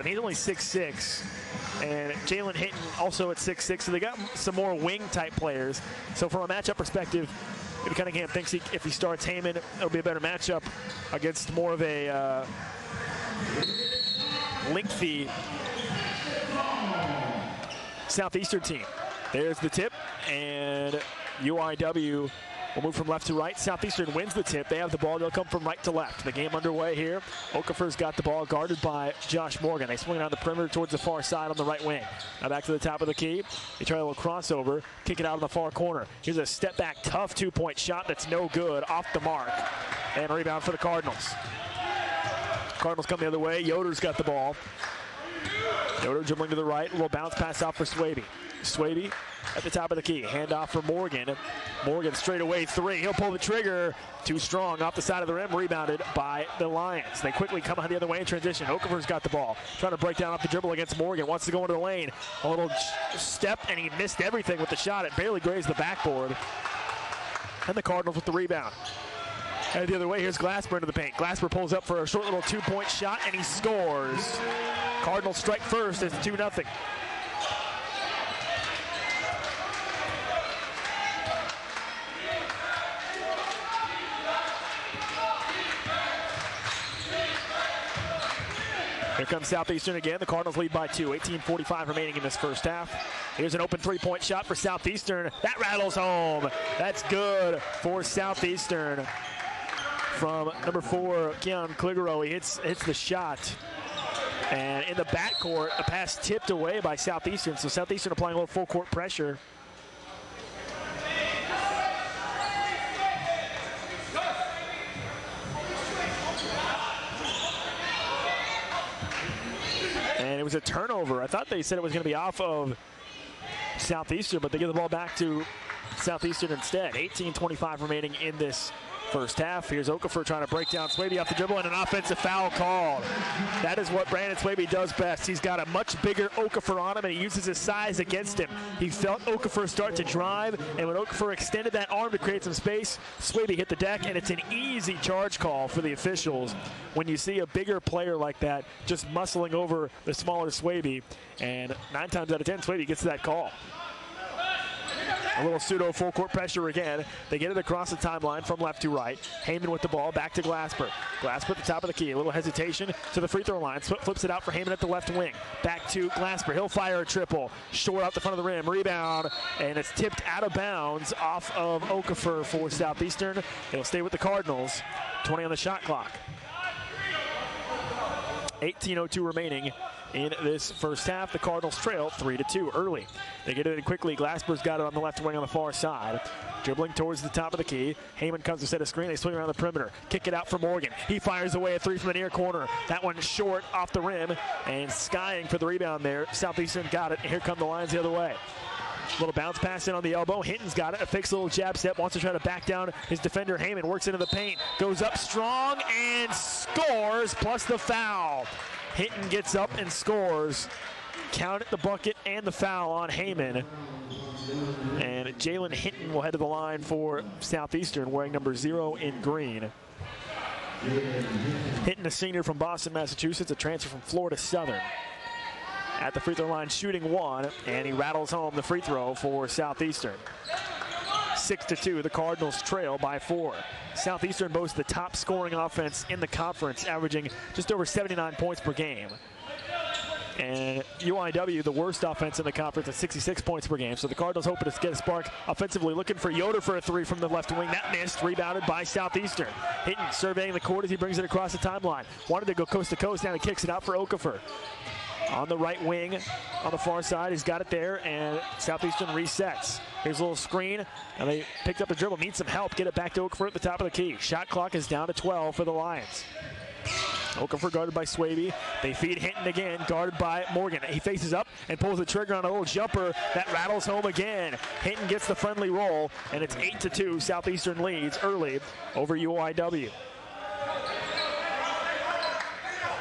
He's only 6'6", and Jalen Hinton also at 6'6", so they got some more wing-type players. So from a matchup perspective, Cunningham thinks if he starts Heyman, it'll be a better matchup against more of a lengthy Southeastern team. There's the tip, and UIW will move from left to right. Southeastern wins the tip. They have the ball. They'll come from right to left. The game underway here. Okafor's got the ball guarded by Josh Morgan. They swing it on the perimeter towards the far side on the right wing. Now back to the top of the key. They try a little crossover. Kick it out in the far corner. Here's a step back, tough two-point shot that's no good. Off the mark. And rebound for the Cardinals. Cardinals come the other way. Yoder's got the ball. Yoder dribbling to the right. A little bounce pass out for Swaby. Swaby at the top of the key. Handoff for Morgan. Morgan straight away three. He'll pull the trigger. Too strong off the side of the rim. Rebounded by the Lions. They quickly come out the other way in transition. Okafor's got the ball. Trying to break down off the dribble against Morgan. Wants to go into the lane. A little step, and he missed everything with the shot. It barely grazed the backboard. And the Cardinals with the rebound. And the other way, here's Glasper into the paint. Glasper pulls up for a short little two-point shot, and he scores. Cardinals strike first. It's 2-0. Here comes Southeastern again. The Cardinals lead by 2. 18:45 remaining in this first half. Here's an open three-point shot for Southeastern. That rattles home. That's good for Southeastern. From number 4, Keon Cligaro. He hits the shot. And in the backcourt, a pass tipped away by Southeastern. So Southeastern applying a little full court pressure. And it was a turnover. I thought they said it was going to be off of Southeastern, but they give the ball back to Southeastern instead. 18:25 remaining in this first half. Here's Okafor trying to break down Swaby off the dribble, and an offensive foul called. That is what Brandon Swaby does best. He's got a much bigger Okafor on him, and he uses his size against him. He felt Okafor start to drive, and when Okafor extended that arm to create some space, Swaby hit the deck, and it's an easy charge call for the officials when you see a bigger player like that just muscling over the smaller Swaby, and 9 times out of 10, Swaby gets that call. A little pseudo full court pressure again. They get it across the timeline from left to right. Heyman with the ball, back to Glasper. Glasper at the top of the key. A little hesitation to the free throw line. Flips it out for Heyman at the left wing. Back to Glasper. He'll fire a triple. Short out the front of the rim. Rebound, and it's tipped out of bounds off of Okafor for Southeastern. It'll stay with the Cardinals. 20 on the shot clock. 18:02 remaining in this first half. The Cardinals trail 3-2 early. They get it in quickly. Glasper's got it on the left wing on the far side. Dribbling towards the top of the key. Heyman comes to set a screen. They swing around the perimeter. Kick it out for Morgan. He fires away a three from the near corner. That one short off the rim, and skying for the rebound there. Southeastern got it. Here come the Lions the other way. Little bounce pass in on the elbow. Hinton's got it. A fixed little jab step. Wants to try to back down his defender. Heyman works into the paint. Goes up strong and scores, plus the foul. Hinton gets up and scores. Count it, the bucket and the foul on Heyman. And Jalen Hinton will head to the line for Southeastern, wearing number 0 in green. Hinton, a senior from Boston, Massachusetts, a transfer from Florida Southern. At the free throw line, shooting 1, and he rattles home the free throw for Southeastern. 6-2, the Cardinals trail by 4. Southeastern boasts the top scoring offense in the conference, averaging just over 79 points per game. And UIW, the worst offense in the conference, at 66 points per game. So the Cardinals hoping to get a spark offensively, looking for Yoder for a 3 from the left wing. That missed, rebounded by Southeastern. Hinton surveying the court as he brings it across the timeline. Wanted to go coast to coast, now he kicks it out for Okafor. On the right wing, on the far side, he's got it there, and Southeastern resets. Here's a little screen, and they picked up the dribble, need some help, get it back to Okafor at the top of the key. Shot clock is down to 12 for the Lions. Okafor guarded by Swaby. They feed Hinton again, guarded by Morgan. He faces up and pulls the trigger on a little jumper that rattles home again. Hinton gets the friendly roll, and it's 8-2. Southeastern leads early over UIW.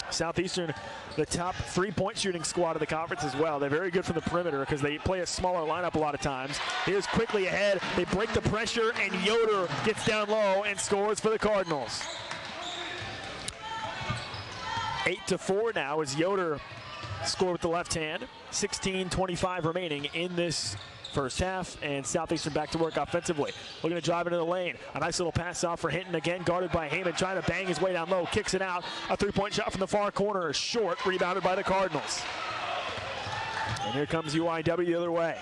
Southeastern, the top three-point shooting squad of the conference as well. They're very good from the perimeter because they play a smaller lineup a lot of times. Here's quickly ahead. They break the pressure, and Yoder gets down low and scores for the Cardinals. 8-4 now as Yoder scored with the left hand. 16:25 remaining in this first half, and Southeastern back to work offensively. Looking to drive into the lane. A nice little pass off for Hinton, again guarded by Heyman, trying to bang his way down low, kicks it out. A three-point shot from the far corner, short, rebounded by the Cardinals. And here comes UIW the other way.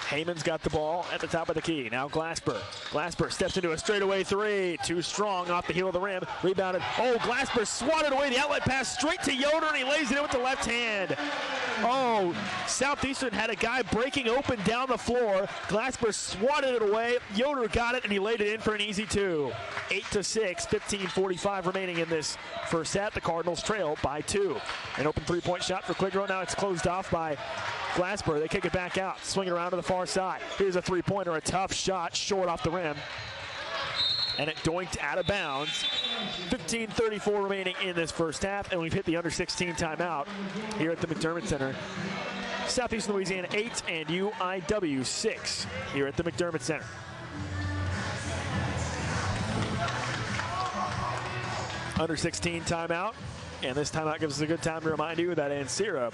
Heyman's got the ball at the top of the key. Now Glasper. Glasper steps into a straightaway three. Too strong off the heel of the rim. Rebounded. Oh, Glasper swatted away the outlet pass straight to Yoder, and he lays it in with the left hand. Oh, Southeastern had a guy breaking open down the floor. Glasper swatted it away. Yoder got it, and he laid it in for an easy two. 8-6, 15:45 remaining in this first half. The Cardinals trail by 2. An open three-point shot for Quigro. Now it's closed off by Glasper. They kick it back out, swing it around to the far side. Here's a three-pointer, a tough shot, short off the rim. And it doinked out of bounds. 15:34 remaining in this first half, and we've hit the under 16 timeout here at the McDermott Center. Southeast Louisiana 8 and UIW 6 here at the McDermott Center. Under 16 timeout, and this timeout gives us a good time to remind you that Ancira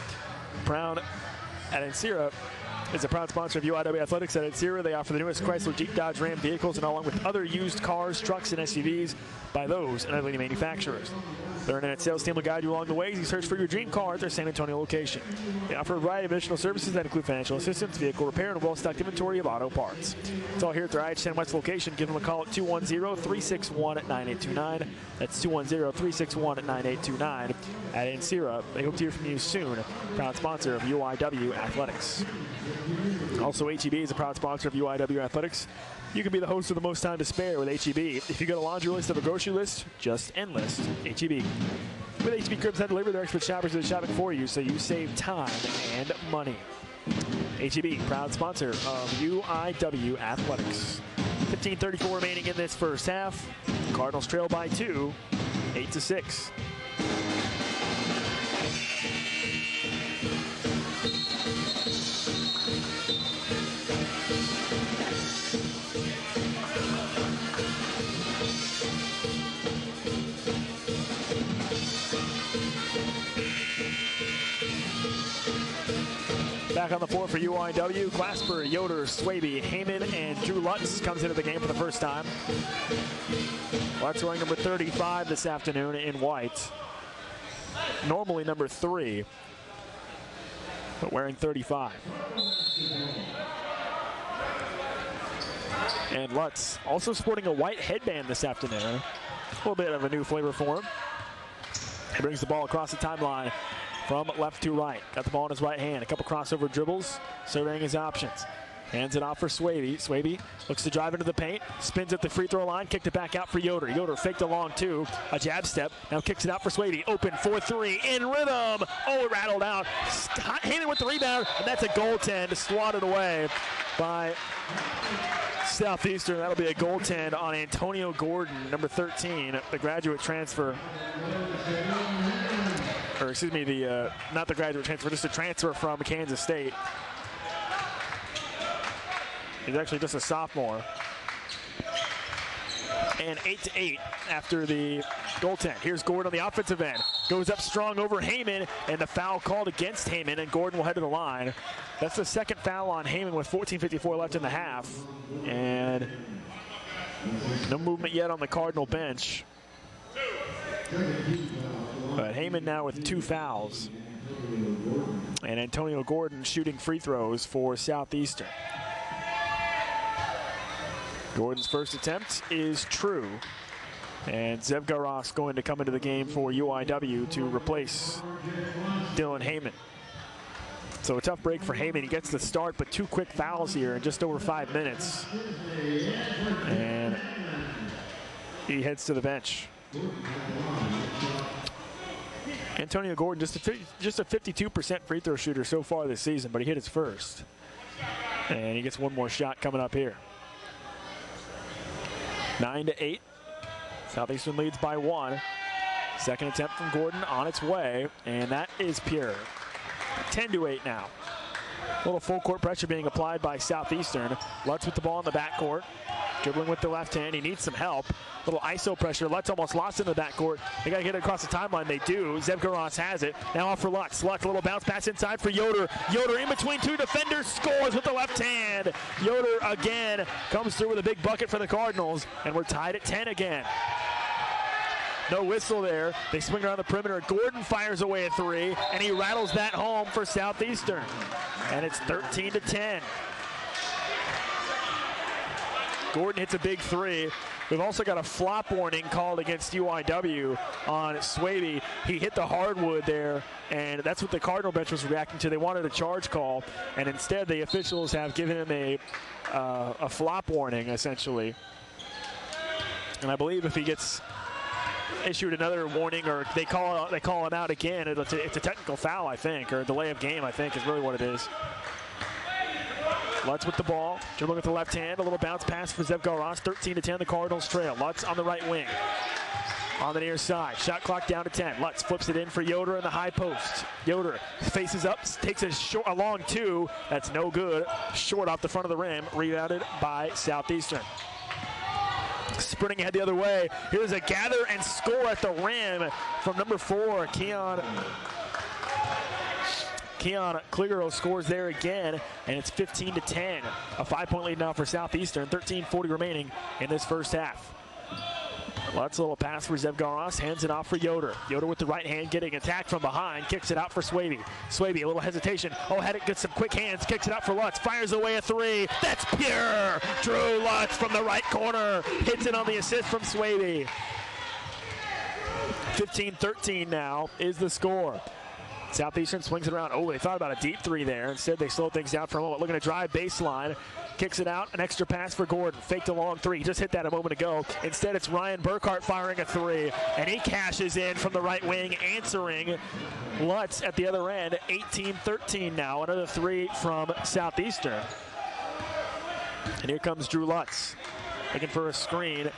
is a proud sponsor of UIW Athletics. At Ancira, they offer the newest Chrysler, Jeep, Dodge, Ram vehicles, and along with other used cars, trucks, and SUVs by those and other leading manufacturers. Their internet sales team will guide you along the way as you search for your dream car at their San Antonio location. They offer a variety of additional services that include financial assistance, vehicle repair, and a well-stocked inventory of auto parts. It's all here at their IH10 West location. Give them a call at 210-361-9829. That's 210-361-9829. At Ancira, they hope to hear from you soon. Proud sponsor of UIW Athletics. Also, HEB is a proud sponsor of UIW Athletics. You can be the host of the most time to spare with HEB. If you got a laundry list of a grocery list, just enlist HEB. With HEB Curbside Delivery, their expert shoppers are shopping for you, so you save time and money. HEB, proud sponsor of UIW Athletics. 15:34 remaining in this first half. Cardinals trail by 2, 8-6. Back on the floor for UIW, Glasper, Yoder, Swaby, Heyman, and Drew Lutz comes into the game for the first time. Lutz wearing number 35 this afternoon in white. Normally number 3, but wearing 35. And Lutz also sporting a white headband this afternoon. A little bit of a new flavor for him. He brings the ball across the timeline from left to right. Got the ball in his right hand. A couple crossover dribbles, surveying his options. Hands it off for Swaby. Swaby looks to drive into the paint, spins at the free throw line, kicked it back out for Yoder. Yoder faked along 2, a jab step, now kicks it out for Swaby. Open 4-3, in rhythm. Oh, it rattled out. Heyman with the rebound, and that's a goaltend, swatted away by Southeastern. That'll be a goaltend on Antonio Gordon, number 13, the graduate transfer. Or excuse me, not the graduate transfer, just a transfer from Kansas State. He's actually just a sophomore. And 8-8 after the goaltend. Here's Gordon on the offensive end. Goes up strong over Heyman, and the foul called against Heyman, and Gordon will head to the line. That's the second foul on Heyman with 14:54 left in the half. And no movement yet on the Cardinal bench. But Heyman now with 2 fouls. And Antonio Gordon shooting free throws for Southeastern. Gordon's first attempt is true. And Zev Garas going to come into the game for UIW to replace Dylan Heyman. So a tough break for Heyman. He gets the start, but 2 quick fouls here in just over 5 minutes. And he heads to the bench. Antonio Gordon, just a 52% free throw shooter so far this season, but he hit his first. And he gets one more shot coming up here. 9-8. Southeastern leads by 1. Second attempt from Gordon on its way, and that is pure. 10-8 now. A little full court pressure being applied by Southeastern. Lutz with the ball in the backcourt. Dribbling with the left hand. He needs some help. Little ISO pressure. Lutz almost lost in the backcourt. They got to get it across the timeline. They do. Zevgaros has it. Now off for Lutz. Lutz, a little bounce pass inside for Yoder. Yoder in between two defenders. Scores with the left hand. Yoder again comes through with a big bucket for the Cardinals. And we're tied at 10 again. No whistle there. They swing around the perimeter. Gordon fires away a three, and he rattles that home for Southeastern. And it's 13-10. Gordon hits a big three. We've also got a flop warning called against UIW on Swaby. He hit the hardwood there, and that's what the Cardinal bench was reacting to. They wanted a charge call, and instead the officials have given him a flop warning, essentially. And I believe if he gets issued another warning, or they call him out again, it's a technical foul, I think, or a delay of game, I think, is really what it is. Lutz with the ball, dribbling with the left hand, a little bounce pass for Zevgaros. 13-10, the Cardinals trail. Lutz on the right wing, on the near side. Shot clock down to 10. Lutz flips it in for Yoder in the high post. Yoder faces up, takes a long two. That's no good. Short off the front of the rim, rebounded by Southeastern. Sprinting ahead the other way. Here's a gather and score at the rim from number 4, Keon Cligaro scores there again, and it's 15-10. A 5-point lead now for Southeastern. 13:40 remaining in this first half. Lutz, a little pass for Zevgaros, hands it off for Yoder. Yoder with the right hand getting attacked from behind, kicks it out for Swaby. Swaby, a little hesitation. Oh, had it, gets some quick hands, kicks it out for Lutz, fires away a three. That's pure! Drew Lutz from the right corner, hits it on the assist from Swaby. 15-13 now is the score. Southeastern swings it around. Oh, they thought about a deep three there. Instead, they slowed things down for a moment. Looking to drive baseline. Kicks it out. An extra pass for Gordon. Faked a long three. He just hit that a moment ago. Instead, it's Ryan Burkhart firing a three. And he cashes in from the right wing, answering Lutz at the other end. 18-13 now. Another three from Southeastern. And here comes Drew Lutz. Looking for a screen.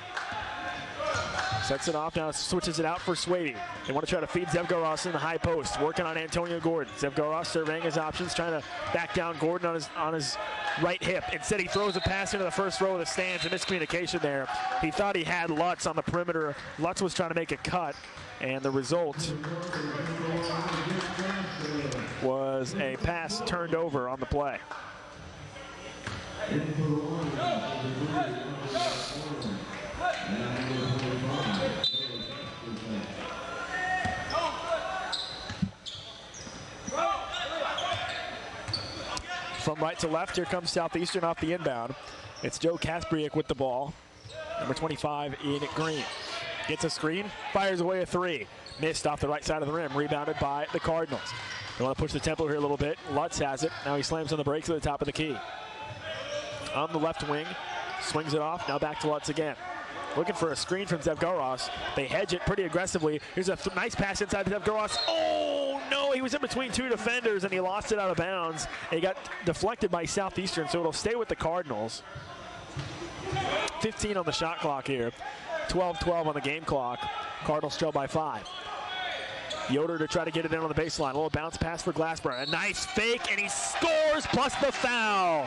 Sets it off now, switches it out for Swaby. They want to try to feed Zevgaros in the high post, working on Antonio Gordon. Zevgaros surveying his options, trying to back down Gordon on his right hip. Instead, he throws a pass into the first row of the stands. A miscommunication there. He thought he had Lutz on the perimeter. Lutz was trying to make a cut, and the result was a pass turned over on the play. From right to left, here comes Southeastern off the inbound. It's Joe Kaspriak with the ball, number 25 in green. Gets a screen, fires away a three. Missed off the right side of the rim, rebounded by the Cardinals. They want to push the tempo here a little bit. Lutz has it. Now he slams on the brakes at the top of the key. On the left wing, swings it off. Now back to Lutz again. Looking for a screen from Zevgaros. They hedge it pretty aggressively. Here's a nice pass inside to Zevgaros. Oh, no, he was in between two defenders, and he lost it out of bounds. And he got deflected by Southeastern, so it'll stay with the Cardinals. 15 on the shot clock here. 12-12 on the game clock. Cardinals trail by 5. Yoder to try to get it in on the baseline. A little bounce pass for Glasper. A nice fake, and he scores, plus the foul.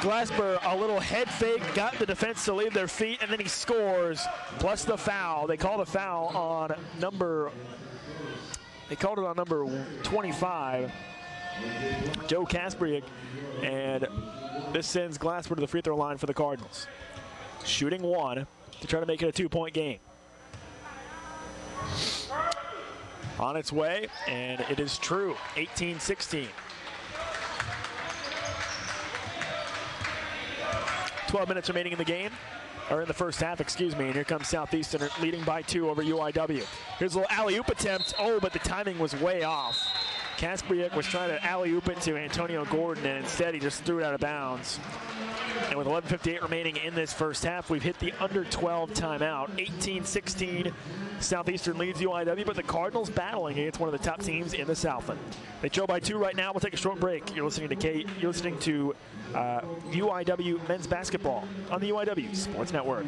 Glasper, a little head fake, got the defense to leave their feet, and then he scores, plus the foul. They called a foul on number 25, Joe Kaspriak, and this sends Glasper to the free throw line for the Cardinals. Shooting one to try to make it a 2-point game. On its way, and it is true, 18-16. 12 minutes remaining in the game, or in the first half, excuse me, and here comes Southeastern leading by 2 over UIW. Here's a little alley-oop attempt. Oh, but the timing was way off. Kaspriak was trying to alley-oop it to Antonio Gordon, and instead he just threw it out of bounds. And with 11:58 remaining in this first half, we've hit the under 12 timeout. 18-16, Southeastern leads UIW, but the Cardinals battling against one of the top teams in the Southland. They trail by 2 right now. We'll take a short break. You're listening to UIW men's basketball on the UIW Sports Network.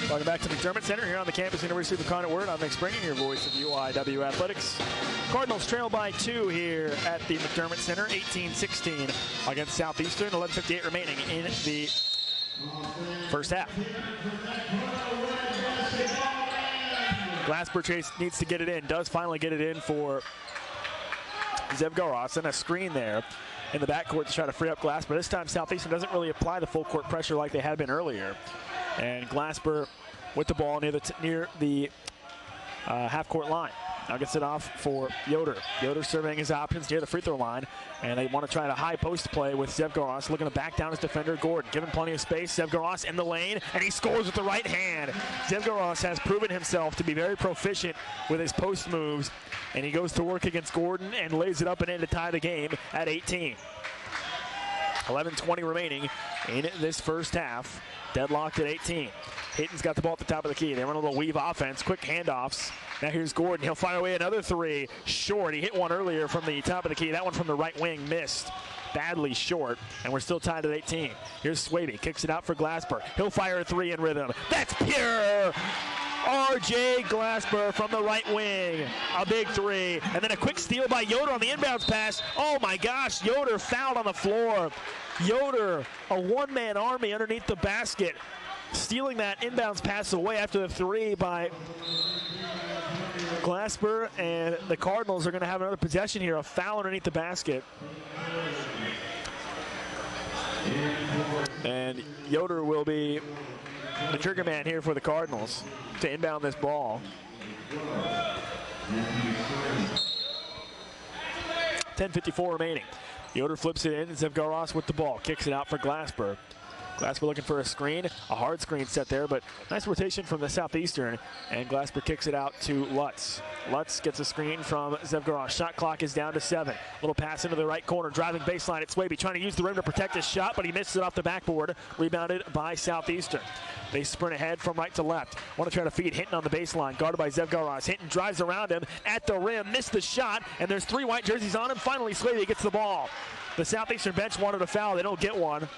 Welcome back to McDermott Center here on the campus, University of Connet-Word. I'm Nick Springer, your voice of UIW Athletics. Cardinals trail by 2 here at the McDermott Center, 18-16 against Southeastern. 11:58 remaining in the first half. Glasper Chase needs to get it in, does finally get it in for Zev Garas, and a screen there in the backcourt to try to free up Glasper. This time Southeastern doesn't really apply the full court pressure like they had been earlier. And Glasper with the ball near the half-court line. Now gets it off for Yoder. Yoder surveying his options near the free throw line, and they want to try a high post play with Zev Garas, looking to back down his defender, Gordon. Given plenty of space, Zev Garas in the lane, and he scores with the right hand. Zev Garas has proven himself to be very proficient with his post moves, and he goes to work against Gordon and lays it up and in to tie the game at 18. 11:20 remaining in this first half. Deadlocked at 18. Hayton's got the ball at the top of the key. They run a little weave offense, quick handoffs. Now here's Gordon. He'll fire away another 3. Short. He hit one earlier from the top of the key. That one from the right wing missed. Badly short, and we're still tied at 18. Here's Swaby. Kicks it out for Glasper. He'll fire a 3 in rhythm. That's pure! R.J. Glasper from the right wing. A big 3. And then a quick steal by Yoder on the inbounds pass. Oh my gosh, Yoder fouled on the floor. Yoder, a one-man army underneath the basket, stealing that inbounds pass away after the 3 by Glasper, and the Cardinals are going to have another possession here, a foul underneath the basket. And Yoder will be the trigger man here for the Cardinals to inbound this ball. 10:54 remaining. Yoder flips it in, and Zev Garas with the ball. Kicks it out for Glasper. Glasper looking for a screen, a hard screen set there, but nice rotation from the Southeastern, and Glasper kicks it out to Lutz. Lutz gets a screen from Zev Garas. Shot clock is down to 7. Little pass into the right corner, driving baseline. It's Swaby trying to use the rim to protect his shot, but he misses it off the backboard. Rebounded by Southeastern. They sprint ahead from right to left. Want to try to feed Hinton on the baseline, guarded by Zev Garas. Hinton drives around him at the rim, missed the shot, and there's 3 white jerseys on him. Finally, Swaby gets the ball. The Southeastern bench wanted a foul. They don't get one.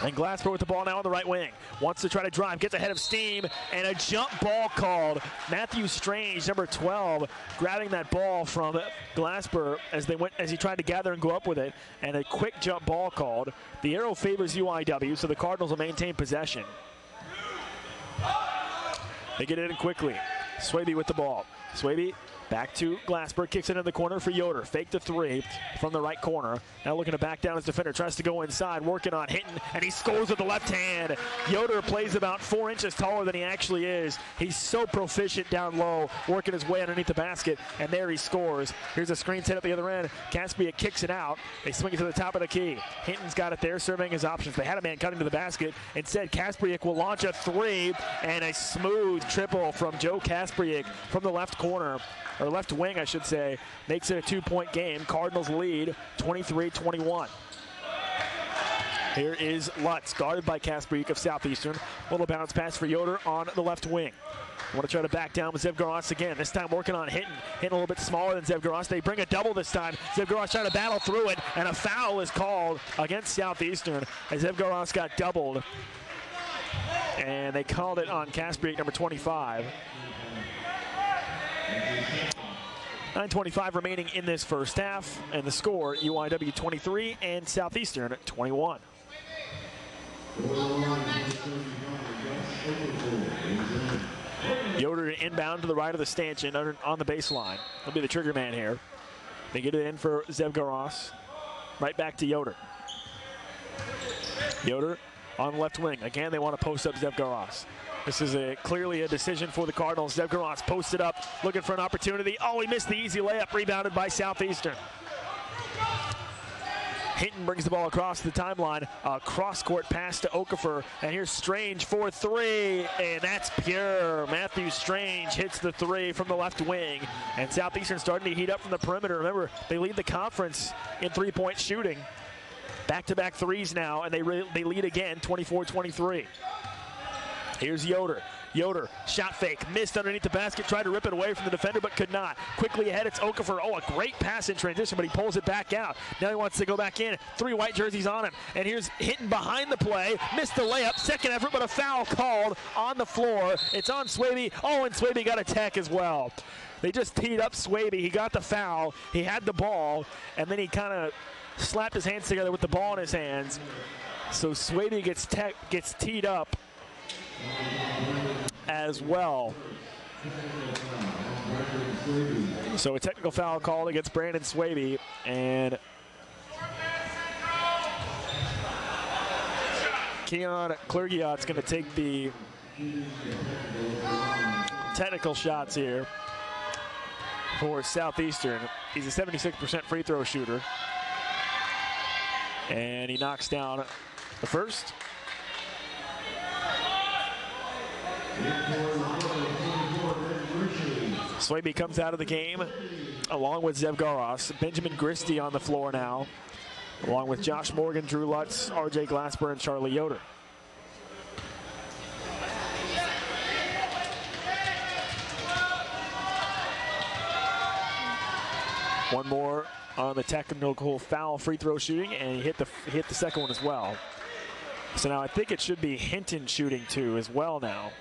And Glasper with the ball now on the right wing. Wants to try to drive, gets ahead of steam, and a jump ball called. Matthew Strange, number 12, grabbing that ball from Glasper as he tried to gather and go up with it, and a quick jump ball called. The arrow favors UIW, so the Cardinals will maintain possession. They get it in quickly. Swaby with the ball. Swaby back to Glasper, kicks it in the corner for Yoder. Fake the 3 from the right corner. Now looking to back down his defender, tries to go inside, working on Hinton, and he scores with the left hand. Yoder plays about 4 inches taller than he actually is. He's so proficient down low, working his way underneath the basket, and there he scores. Here's a screen set at the other end. Kaspiak kicks it out. They swing it to the top of the key. Hinton's got it there, surveying his options. They had a man cutting to the basket. Instead, Kaspiak will launch a 3, and a smooth triple from Joe Kaspiak from the left corner. Or left wing, I should say, makes it a 2-point game. Cardinals lead 23-21. Here is Lutz, guarded by Kaspiak of Southeastern. Little bounce pass for Yoder on the left wing. Want to try to back down with Zev Garas again. This time working on Hinton. Hinton a little bit smaller than Zev Garas. They bring a double this time. Zev Garas trying to battle through it, and a foul is called against Southeastern as Zev Garas got doubled. And they called it on Kaspiak, number 25. 9:25 remaining in this first half, and the score, UIW 23 and Southeastern 21. Yoder inbound to the right of the stanchion on the baseline. He'll be the trigger man here. They get it in for Zev Garas. Right back to Yoder. Yoder on the left wing. Again, they want to post up Zev Garas. This is clearly a decision for the Cardinals. Zev Garas posted up, looking for an opportunity. Oh, he missed the easy layup, rebounded by Southeastern. Hinton brings the ball across the timeline. A cross-court pass to Okafor. And here's Strange for 3, and that's pure. Matthew Strange hits the 3 from the left wing. And Southeastern starting to heat up from the perimeter. Remember, they lead the conference in three-point shooting. Back-to-back 3s now, and they lead again, 24-23. Here's Yoder. Yoder, shot fake, missed underneath the basket, tried to rip it away from the defender, but could not. Quickly ahead, it's Okafor. Oh, a great pass in transition, but he pulls it back out. Now he wants to go back in. 3 white jerseys on him. And here's Hinton behind the play. Missed the layup. Second effort, but a foul called on the floor. It's on Swaby. Oh, and Swaby got a tech as well. They just teed up Swaby. He got the foul. He had the ball, and then he kind of slapped his hands together with the ball in his hands. So Swaby gets teed up as well. So a technical foul called against Brandon Swaby, and Keon Clergiot's going to take the technical shots here for Southeastern. He's a 76% free throw shooter, and he knocks down the first. Swaby comes out of the game along with Zev Garas. Benjamin Gristy on the floor now, along with Josh Morgan, Drew Lutz, RJ Glasper, and Charlie Yoder. One more on the technical foul free throw shooting, and he hit the second one as well. So now I think it should be Hinton shooting too as well now.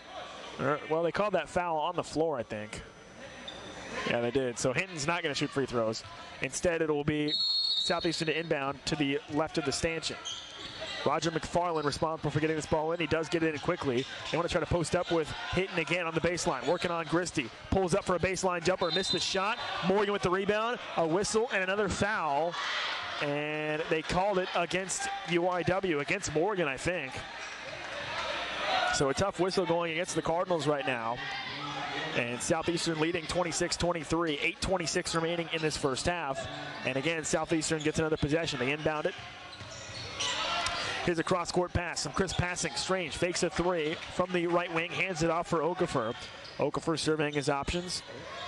Well, they called that foul on the floor, I think. Yeah, they did. So Hinton's not going to shoot free throws. Instead, it will be Southeastern to inbound to the left of the stanchion. Roger McFarland responsible for getting this ball in. He does get it in quickly. They want to try to post up with Hinton again on the baseline. Working on Gristy. Pulls up for a baseline jumper. Missed the shot. Morgan with the rebound. A whistle and another foul. And they called it against UIW, against Morgan, I think. So a tough whistle going against the Cardinals right now. And Southeastern leading 26-23, 8:26 remaining in this first half. And again, Southeastern gets another possession. They inbound it. Here's a cross-court pass, some crisp passing. Strange fakes a 3 from the right wing, hands it off for Okafor. Okafor surveying his options.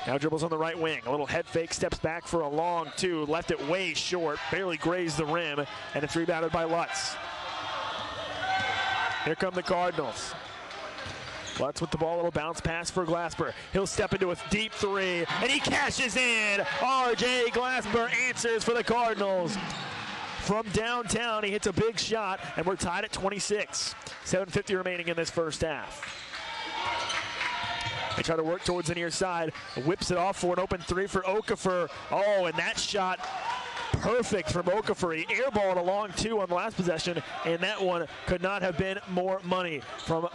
Now dribbles on the right wing. A little head fake, steps back for a long 2. Left it way short, barely grazed the rim, and it's rebounded by Lutz. Here come the Cardinals. Lutz with the ball, a little bounce pass for Glasper. He'll step into a deep 3, and he cashes in. RJ Glasper answers for the Cardinals. From downtown, he hits a big shot, and we're tied at 26. 7:50 remaining in this first half. They try to work towards the near side. Whips it off for an open 3 for Okafor. Oh, and that shot perfect from Okafor. He airballed a long 2 on the last possession, and that one could not have been more money from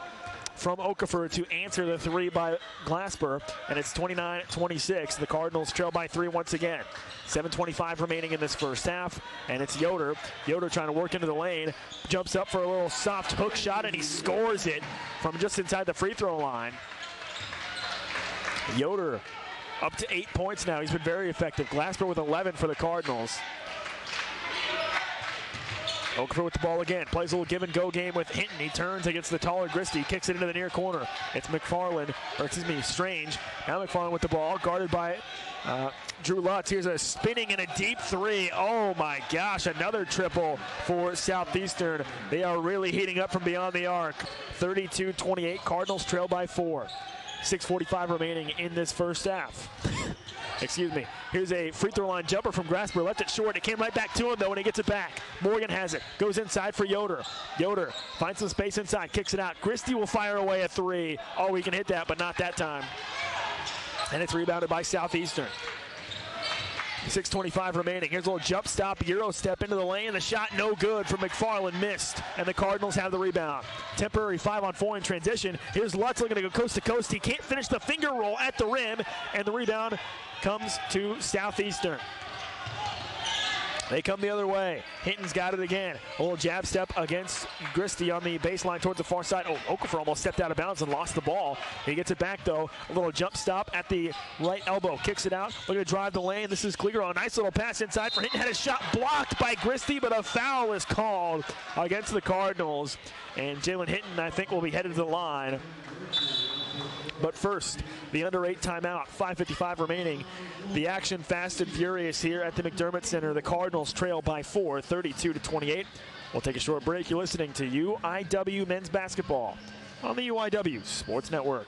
Okafor to answer the 3 by Glasper, and it's 29-26. The Cardinals trail by 3 once again. 7:25 remaining in this first half, and it's Yoder. Yoder trying to work into the lane, jumps up for a little soft hook shot, and he scores it from just inside the free throw line. Yoder up to 8 points now. He's been very effective. Glasper with 11 for the Cardinals. Okafor with the ball again. Plays a little give-and-go game with Hinton. He turns against the taller Gristy. Kicks it into the near corner. It's Strange. Now McFarland with the ball, guarded by Drew Lutz. Here's a spinning and a deep 3. Oh my gosh, another triple for Southeastern. They are really heating up from beyond the arc. 32-28. Cardinals trail by 4. 6:45 remaining in this first half. Excuse me. Here's a free throw line jumper from Glasper. Left it short. It came right back to him, though, when he gets it back. Morgan has it. Goes inside for Yoder. Yoder finds some space inside. Kicks it out. Gristy will fire away a 3. Oh, he can hit that, but not that time. And it's rebounded by Southeastern. 6:25 remaining. Here's a little jump stop, Euro step into the lane. The shot no good from McFarland, missed. And the Cardinals have the rebound. Temporary 5-on-4 in transition. Here's Lutz looking to go coast to coast. He can't finish the finger roll at the rim. And the rebound comes to Southeastern. They come the other way. Hinton's got it again. A little jab step against Gristy on the baseline towards the far side. Oh, Okafor almost stepped out of bounds and lost the ball. He gets it back, though. A little jump stop at the right elbow. Kicks it out. Looking to drive the lane. This is Kligerl. A nice little pass inside for Hinton. Had a shot blocked by Gristy, but a foul is called against the Cardinals. And Jalen Hinton, I think, will be headed to the line. But first, the under 8 timeout, 5:55 remaining. The action fast and furious here at the McDermott Center. The Cardinals trail by 4, 32-28. We'll take a short break. You're listening to UIW Men's Basketball on the UIW Sports Network.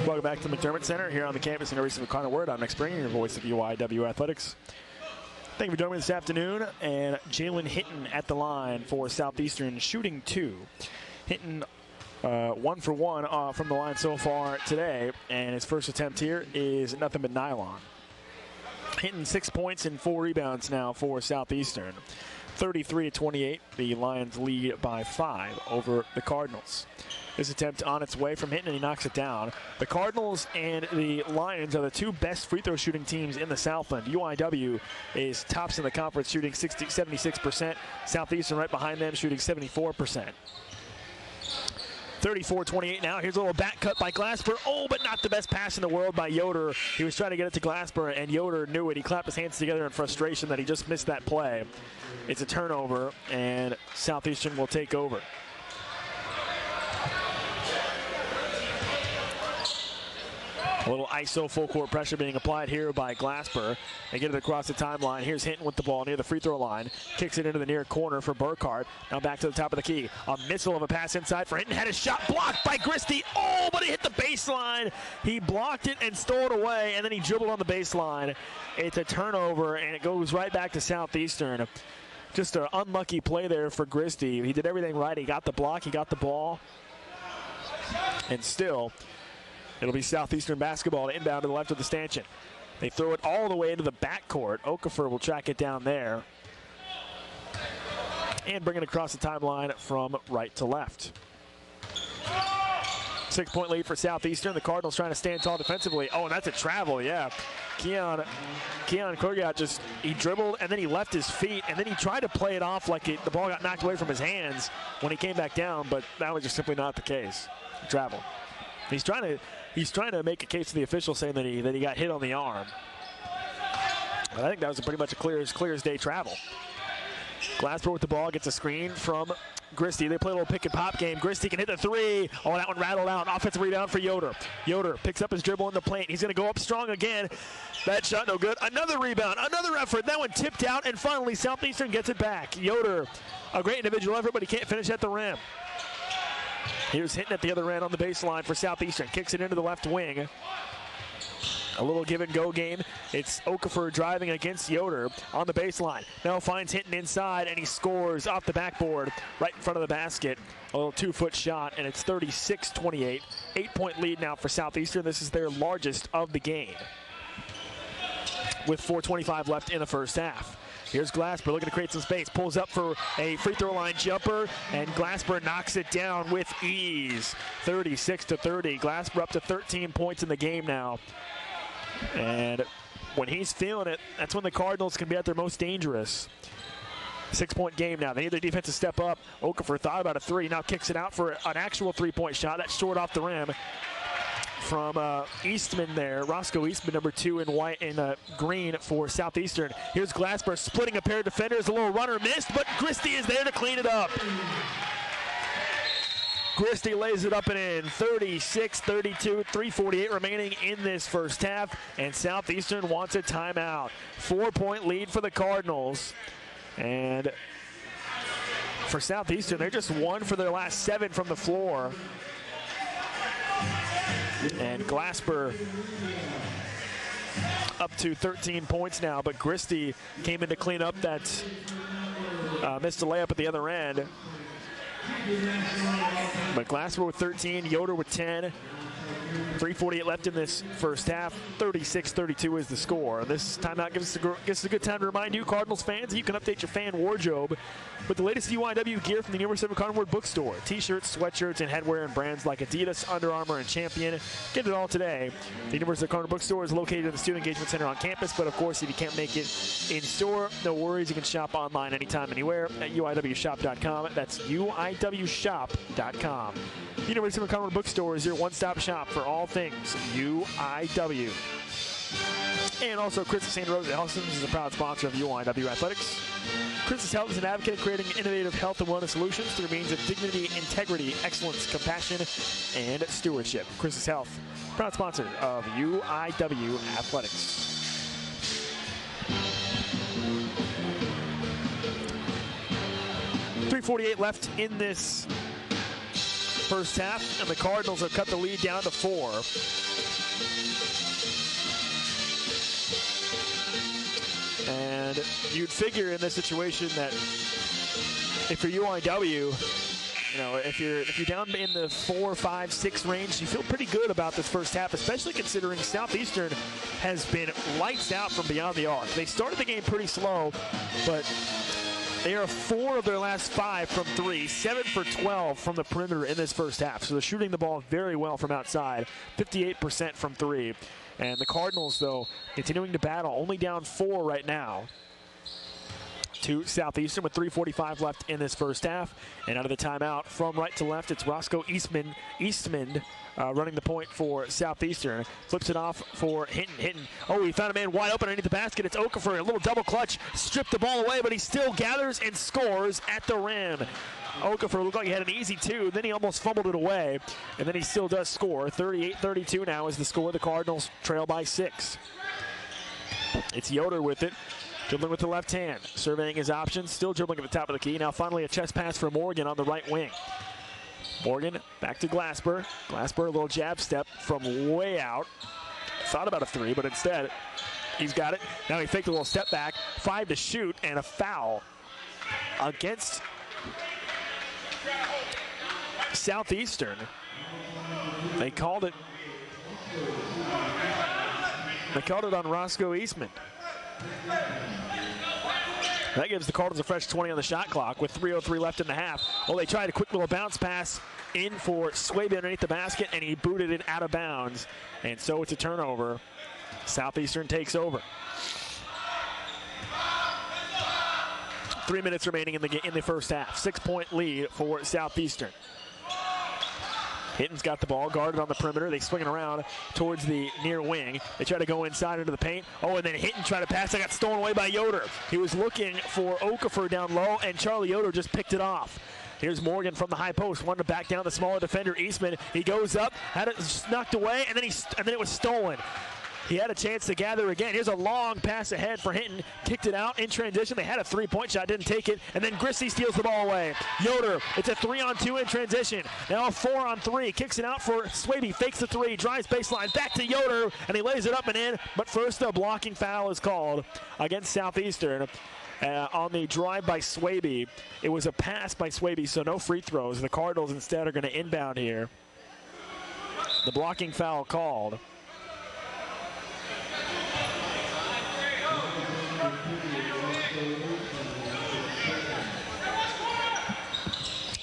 Welcome back to the McDermott Center here on the campus in University of Connor Word. I'm Nick Springer, your voice of UIW Athletics. Thank you for joining me this afternoon. And Jalen Hinton at the line for Southeastern, shooting 2. Hinton 1 for 1 from the line so far today, and his first attempt here is nothing but nylon. Hinton 6 points and 4 rebounds now for Southeastern. 33-28, the Lions lead by 5 over the Cardinals. This attempt on its way from Hinton, and he knocks it down. The Cardinals and the Lions are the 2 best free throw shooting teams in the Southland. UIW is tops in the conference, shooting 76%. Southeastern right behind them, shooting 74%. 34-28 now. Here's a little back cut by Glasper. Oh, but not the best pass in the world by Yoder. He was trying to get it to Glasper, and Yoder knew it. He clapped his hands together in frustration that he just missed that play. It's a turnover, and Southeastern will take over. A little ISO full court pressure being applied here by Glasper. They get it across the timeline. Here's Hinton with the ball near the free throw line. Kicks it into the near corner for Burkhardt. Now back to the top of the key. A missile of a pass inside for Hinton. Had a shot blocked by Gristy. Oh, but it hit the baseline. He blocked it and stole it away, and then he dribbled on the baseline. It's a turnover, and it goes right back to Southeastern. Just an unlucky play there for Gristy. He did everything right. He got the block. He got the ball. And still, it'll be Southeastern basketball to inbound to the left of the stanchion. They throw it all the way into the backcourt. Okafor will track it down there and bring it across the timeline from right to left. 6-point lead for Southeastern. The Cardinals trying to stand tall defensively. Oh, and that's a travel, yeah. Keon Korgat he dribbled and then he left his feet and then he tried to play it off like the ball got knocked away from his hands when he came back down, but that was just simply not the case. He traveled. He's trying to make a case to the official saying that he got hit on the arm. But I think that was pretty much a clear as day travel. Glasper with the ball gets a screen from Gristy. They play a little pick and pop game. Gristy can hit the 3. Oh, that one rattled out. Offensive rebound for Yoder. Yoder picks up his dribble in the paint. He's going to go up strong again. That shot no good. Another rebound, another effort. That one tipped out, and finally Southeastern gets it back. Yoder, a great individual effort, but he can't finish at the rim. Here's Hinton at the other end on the baseline for Southeastern. Kicks it into the left wing. A little give-and-go game. It's Okafor driving against Yoder on the baseline. Now finds Hinton inside, and he scores off the backboard right in front of the basket. A little 2-foot shot, and it's 36-28. 8-point lead now for Southeastern. This is their largest of the game, with 4:25 left in the first half. Here's Glasper looking to create some space. Pulls up for a free throw line jumper, and Glasper knocks it down with ease. 36-30. Glasper up to 13 points in the game now. And when he's feeling it, that's when the Cardinals can be at their most dangerous. 6-point game now. They need their defense to step up. Okafor thought about a 3. Now kicks it out for an actual 3-point shot. That's short off the rim. From Eastman there, Roscoe Eastman, number 2 in white and green for Southeastern. Here's Glasper splitting a pair of defenders. A little runner missed, but Gristy is there to clean it up. Christie lays it up and in. 36-32, 3:48 remaining in this first half, and Southeastern wants a timeout. 4-point lead for the Cardinals. And for Southeastern, they're just 1 for their last 7 from the floor. And Glasper up to 13 points now, but Christie came in to clean up that missed a layup at the other end. But Glasper with 13, Yoder with 10. 3:48 left in this first half. 36-32 is the score. This timeout gives us a good time to remind you, Cardinals fans, you can update your fan wardrobe with the latest UIW gear from the University of Concord bookstore. T-shirts, sweatshirts, and headwear and brands like Adidas, Under Armour, and Champion. Get it all today. The University of Concord bookstore is located in the Student Engagement Center on campus, but of course, if you can't make it in store, no worries. You can shop online anytime, anywhere at UIWshop.com. That's UIWshop.com. The University of Concord bookstore is your one-stop shop for all things UIW. And also, Chris's St. Rose Helsons is a proud sponsor of UIW Athletics. Chris's Health is an advocate of creating innovative health and wellness solutions through means of dignity, integrity, excellence, compassion, and stewardship. Chris's Health, proud sponsor of UIW Athletics. .348 left in this first half, and the Cardinals have cut the lead down to 4. And you'd figure in this situation that if you're UIW, if you're down in the 4, 5, 6 range, you feel pretty good about this first half, especially considering Southeastern has been lights out from beyond the arc. They started the game pretty slow, but they are 4 of their last 5 from 3, 7 for 12 from the perimeter in this first half. So they're shooting the ball very well from outside, 58% from 3. And the Cardinals, though, continuing to battle, only down 4 right now to Southeastern with 3:45 left in this first half. And out of the timeout, from right to left, it's Roscoe Eastman running the point for Southeastern. Flips it off for Hinton. Oh, he found a man wide open underneath the basket. It's Okafor, a little double clutch, stripped the ball away, but he still gathers and scores at the rim. Okafor looked like he had an easy 2, then he almost fumbled it away, and then he still does score. 38-32 now is the score. The Cardinals trail by 6. It's Yoder with it, dribbling with the left hand, surveying his options, still dribbling at the top of the key. Now finally a chest pass for Morgan on the right wing. Morgan back to Glasper. Glasper, a little jab step from way out. Thought about a 3, but instead he's got it. Now he faked a little step back, 5 to shoot, and a foul against Southeastern. They called it on Roscoe Eastman. That gives the Cardinals a fresh 20 on the shot clock with 3:03 left in the half. Oh, they tried a quick little bounce pass in for Swaby underneath the basket, and he booted it out of bounds. And so it's a turnover. Southeastern takes over. 3 minutes remaining in the first half. 6-point lead for Southeastern. Hinton's got the ball, guarded on the perimeter. They swing it around towards the near wing. They try to go inside into the paint. Oh, and then Hinton tried to pass. It got stolen away by Yoder. He was looking for Okafor down low, and Charlie Yoder just picked it off. Here's Morgan from the high post, wanted to back down the smaller defender, Eastman. He goes up, had it knocked away, and then it was stolen. He had a chance to gather again. Here's a long pass ahead for Hinton. Kicked it out in transition. They had a 3-point shot, didn't take it. And then Christie steals the ball away. Yoder, it's a 3-on-2 in transition. Now a 4-on-3. Kicks it out for Swaby. Fakes the 3. Drives baseline. Back to Yoder. And he lays it up and in. But first a blocking foul is called against Southeastern. On the drive by Swaby. It was a pass by Swaby, so no free throws. The Cardinals instead are going to inbound here. The blocking foul called.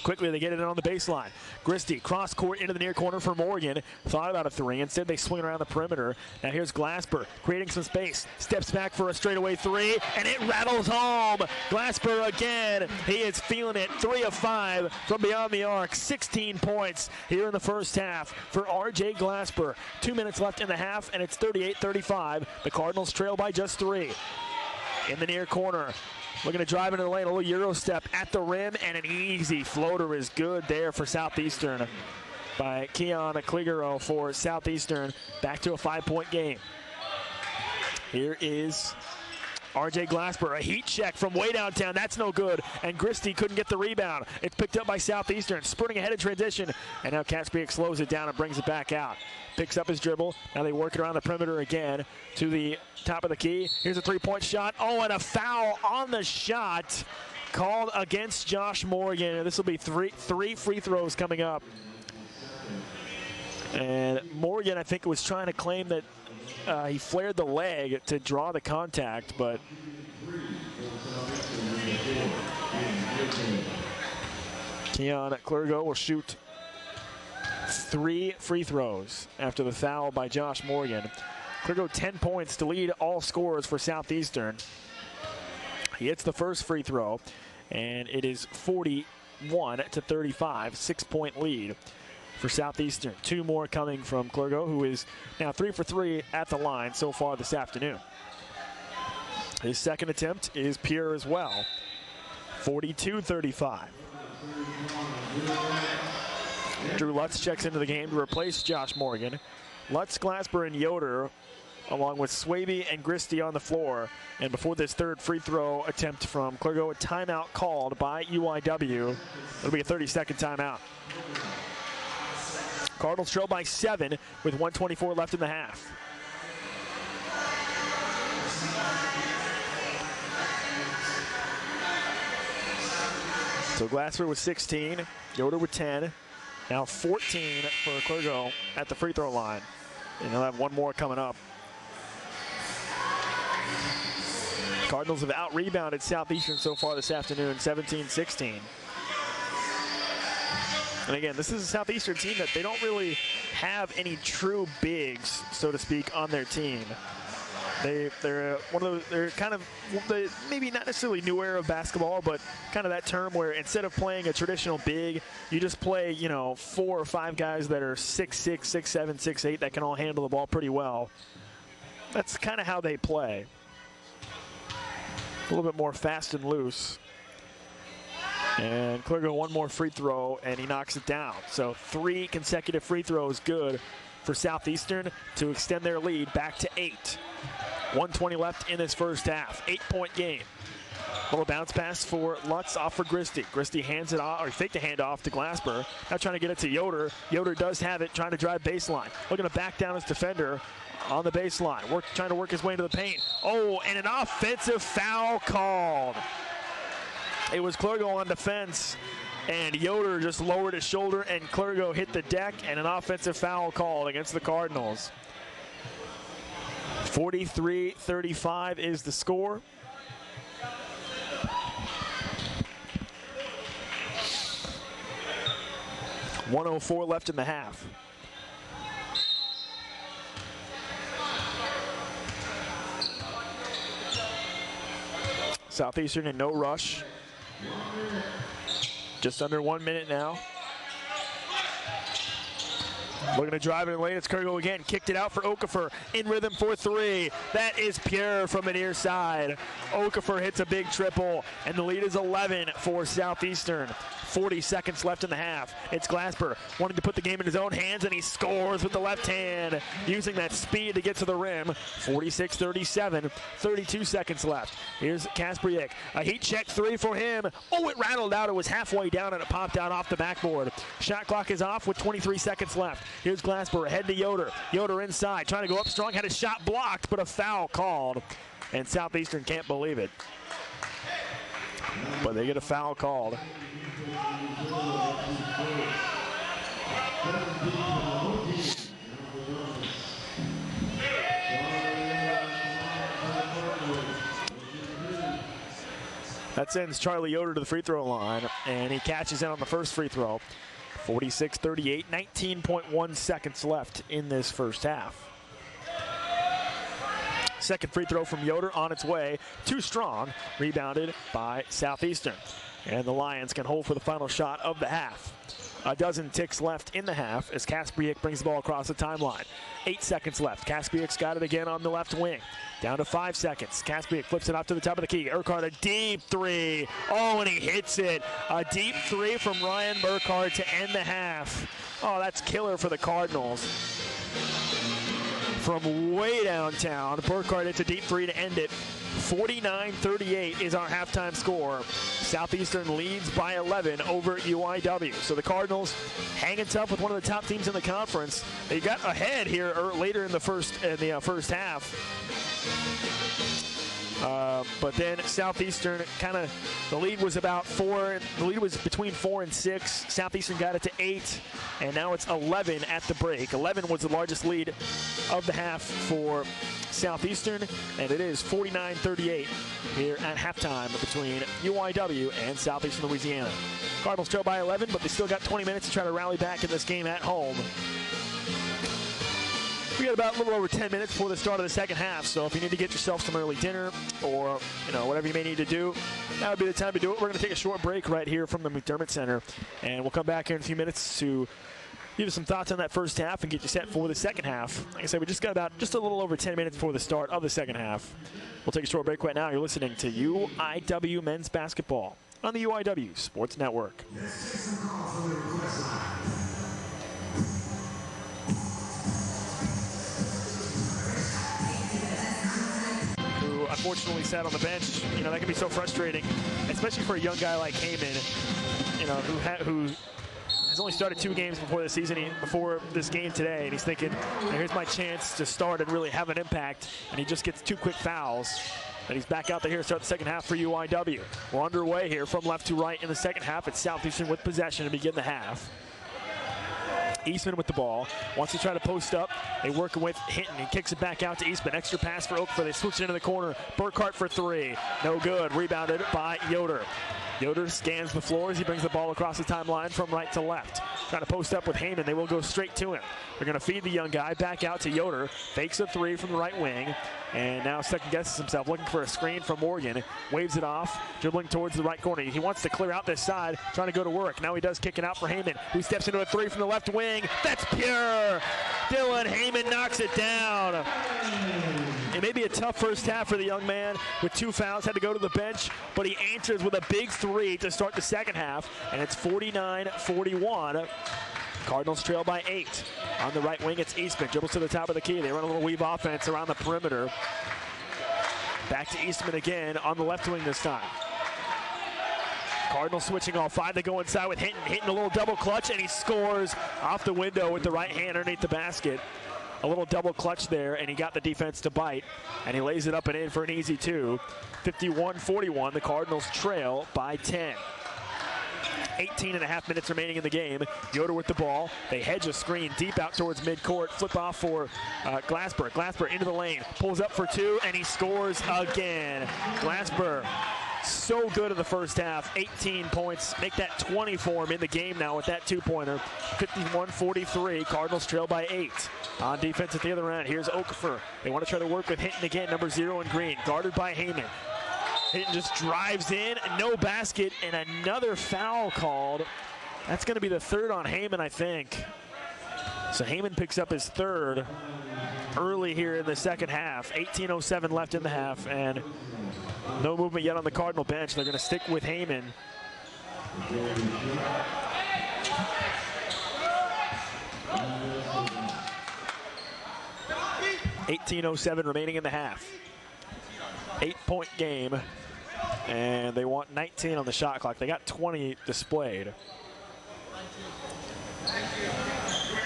Quickly, they get it in on the baseline. Christie, cross court into the near corner for Morgan. Thought about a 3. Instead, they swing around the perimeter. Now here's Glasper, creating some space. Steps back for a straightaway 3, and it rattles home. Glasper again. He is feeling it. 3 of 5 from beyond the arc. 16 points here in the first half for R.J. Glasper. 2 minutes left in the half, and it's 38-35. The Cardinals trail by just 3. In the near corner, Looking to drive into the lane, a little Euro step at the rim, and an easy floater is good there for Southeastern by Keon Cligaro for Southeastern. Back to a 5-point game. Here is RJ Glasper, a heat check from way downtown. That's no good, and Christie couldn't get the rebound. It's picked up by Southeastern, sprinting ahead in transition, and now Kaspiak slows it down and brings it back out. Picks up his dribble. Now they work it around the perimeter again to the top of the key. Here's a three-point shot. Oh, and a foul on the shot called against Josh Morgan. This will be three free throws coming up. And Morgan, I think, was trying to claim that he flared the leg to draw the contact, but Keon Clergo will shoot 3 free throws after the foul by Josh Morgan. Clergo 10 points to lead all scorers for Southeastern. He hits the first free throw, and it is 41-35, 6-point lead for Southeastern. 2 more coming from Clergo, who is now 3 for 3 at the line so far this afternoon. His second attempt is pure as well. 42-35. Drew Lutz checks into the game to replace Josh Morgan. Lutz, Glasper, and Yoder, along with Swaby and Christie on the floor. And before this third free throw attempt from Clergo, a timeout called by UIW. It'll be a 30-second timeout. Cardinals trail by 7 with 1:24 left in the half. So Glasper with 16, Yoder with 10, now 14 for Clergo at the free throw line. And he'll have one more coming up. Cardinals have out-rebounded Southeastern so far this afternoon, 17-16. And again, this is a Southeastern team that they don't really have any true bigs, so to speak, on their team. They're one of those. They're kind of maybe not necessarily new era of basketball, but kind of that term where instead of playing a traditional big, you just play 4 or 5 guys that are 6'6", 6'7", 6'8" that can all handle the ball pretty well. That's kind of how they play. A little bit more fast and loose. And Clergo one more free throw, and he knocks it down. So 3 consecutive free throws good for Southeastern to extend their lead back to 8. 1:20 left in this first half. 8-point game. Little bounce pass for Lutz off for Christie. Christie hands it off, or faked the handoff to Glasper. Now trying to get it to Yoder. Yoder does have it, trying to drive baseline. Looking to back down his defender on the baseline. Trying to work his way into the paint. Oh, and an offensive foul called. It was Clergo on defense, and Yoder just lowered his shoulder, and Clergo hit the deck, and an offensive foul called against the Cardinals. 43-35 is the score. .104 left in the half. Southeastern in no rush. Just under 1 minute now. Looking to drive it in lane. It's Clergo again. Kicked it out for Okafor. In rhythm for 3. That is pure from the near side. Okafor hits a big triple, and the lead is 11 for Southeastern. 40 seconds left in the half. It's Glasper wanting to put the game in his own hands, and he scores with the left hand, using that speed to get to the rim. 46-37, 32 seconds left. Here's Kaspiak. A heat check 3 for him. Oh, it rattled out. It was halfway down, and it popped out off the backboard. Shot clock is off with 23 seconds left. Here's Glasper ahead to Yoder. Yoder inside, trying to go up strong. Had his shot blocked, but a foul called. And Southeastern can't believe it. But they get a foul called. That sends Charlie Yoder to the free throw line, and he catches in on the first free throw. 46-38, 19.1 seconds left in this first half. Second free throw from Yoder on its way. Too strong, rebounded by Southeastern. And the Lions can hold for the final shot of the half. a dozen ticks left in the half as Kaspiak brings the ball across the timeline. 8 seconds left. Kaspiak's got it again on the left wing. Down to 5 seconds. Kaspiak flips it off to the top of the key. Urquhart, a deep three. Oh, and he hits it. A deep three from Ryan Burkhardt to end the half. Oh, that's killer for the Cardinals. From way downtown, Burkhardt hits a deep three to end it. 49-38 is our halftime score. Southeastern leads by 11 over UIW. So the Cardinals hanging tough with one of the top teams in the conference. They got ahead here later in the first half. But then Southeastern the lead was about 4. The lead was between 4 and 6. Southeastern got it to 8, and now it's 11 at the break. 11 was the largest lead of the half for Southeastern, and it is 49-38 here at halftime between UIW and Southeastern Louisiana. Cardinals trail by 11, but they still got 20 minutes to try to rally back in this game at home. We got about a little over 10 minutes before the start of the second half, so if you need to get yourself some early dinner or whatever you may need to do, that would be the time to do it. We're going to take a short break right here from the McDermott Center, and we'll come back here in a few minutes to give you some thoughts on that first half and get you set for the second half. Like I said, we just got about a little over 10 minutes before the start of the second half. We'll take a short break right now. You're listening to UIW Men's Basketball on the UIW Sports Network. Who unfortunately sat on the bench. That can be so frustrating, especially for a young guy like Heyman, who has only started 2 games before the season, before this game today, and he's thinking, here's my chance to start and really have an impact, and he just gets 2 quick fouls. And he's back out there here to start the second half for UIW. We're underway here from left to right in the second half. It's Southeastern with possession to begin the half. Eastman with the ball, wants to try to post up. They working with Hinton. He kicks it back out to Eastman. Extra pass for Okafor. They switch it into the corner. Burkhardt for 3. No good. Rebounded by Yoder. Yoder scans the floor as he brings the ball across the timeline from right to left. Trying to post up with Heyman. They will go straight to him. They're going to feed the young guy back out to Yoder. Fakes a 3 from the right wing. And now second guesses himself, looking for a screen from Morgan. Waves it off, dribbling towards the right corner. He wants to clear out this side, trying to go to work. Now he does kick it out for Heyman, who steps into a 3 from the left wing. That's pure! Dylan Heyman knocks it down. It may be a tough first half for the young man with 2 fouls, had to go to the bench, but he answers with a big 3 to start the second half, and it's 49-41. Cardinals trail by 8. On the right wing, it's Eastman. Dribbles to the top of the key. They run a little weave offense around the perimeter. Back to Eastman again on the left wing this time. Cardinals switching all 5. They go inside with Hinton. Hinton a little double clutch, and he scores off the window with the right hand underneath the basket. A little double clutch there, and he got the defense to bite, and he lays it up and in for an easy 2. 51-41, the Cardinals trail by 10. 18.5 minutes remaining in the game. Yoder with the ball. They hedge a screen deep out towards midcourt. Flip off for Glasper. Glasper into the lane. Pulls up for 2, and he scores again. Glasper so good in the first half. 18 points. Make that 20 for him in the game now with that 2-pointer. 51-43. Cardinals trail by 8. On defense at the other end, here's Okafor. They want to try to work with Hinton again, number 0 in green. Guarded by Heyman. Hinton just drives in, no basket, and another foul called. That's going to be the 3rd on Heyman, I think. So Heyman picks up his 3rd early here in the second half. 18:07 left in the half, and no movement yet on the Cardinal bench. They're going to stick with Heyman. $18:07 remaining in the half. 8-point game, and they want 19 on the shot clock. They got 20 displayed.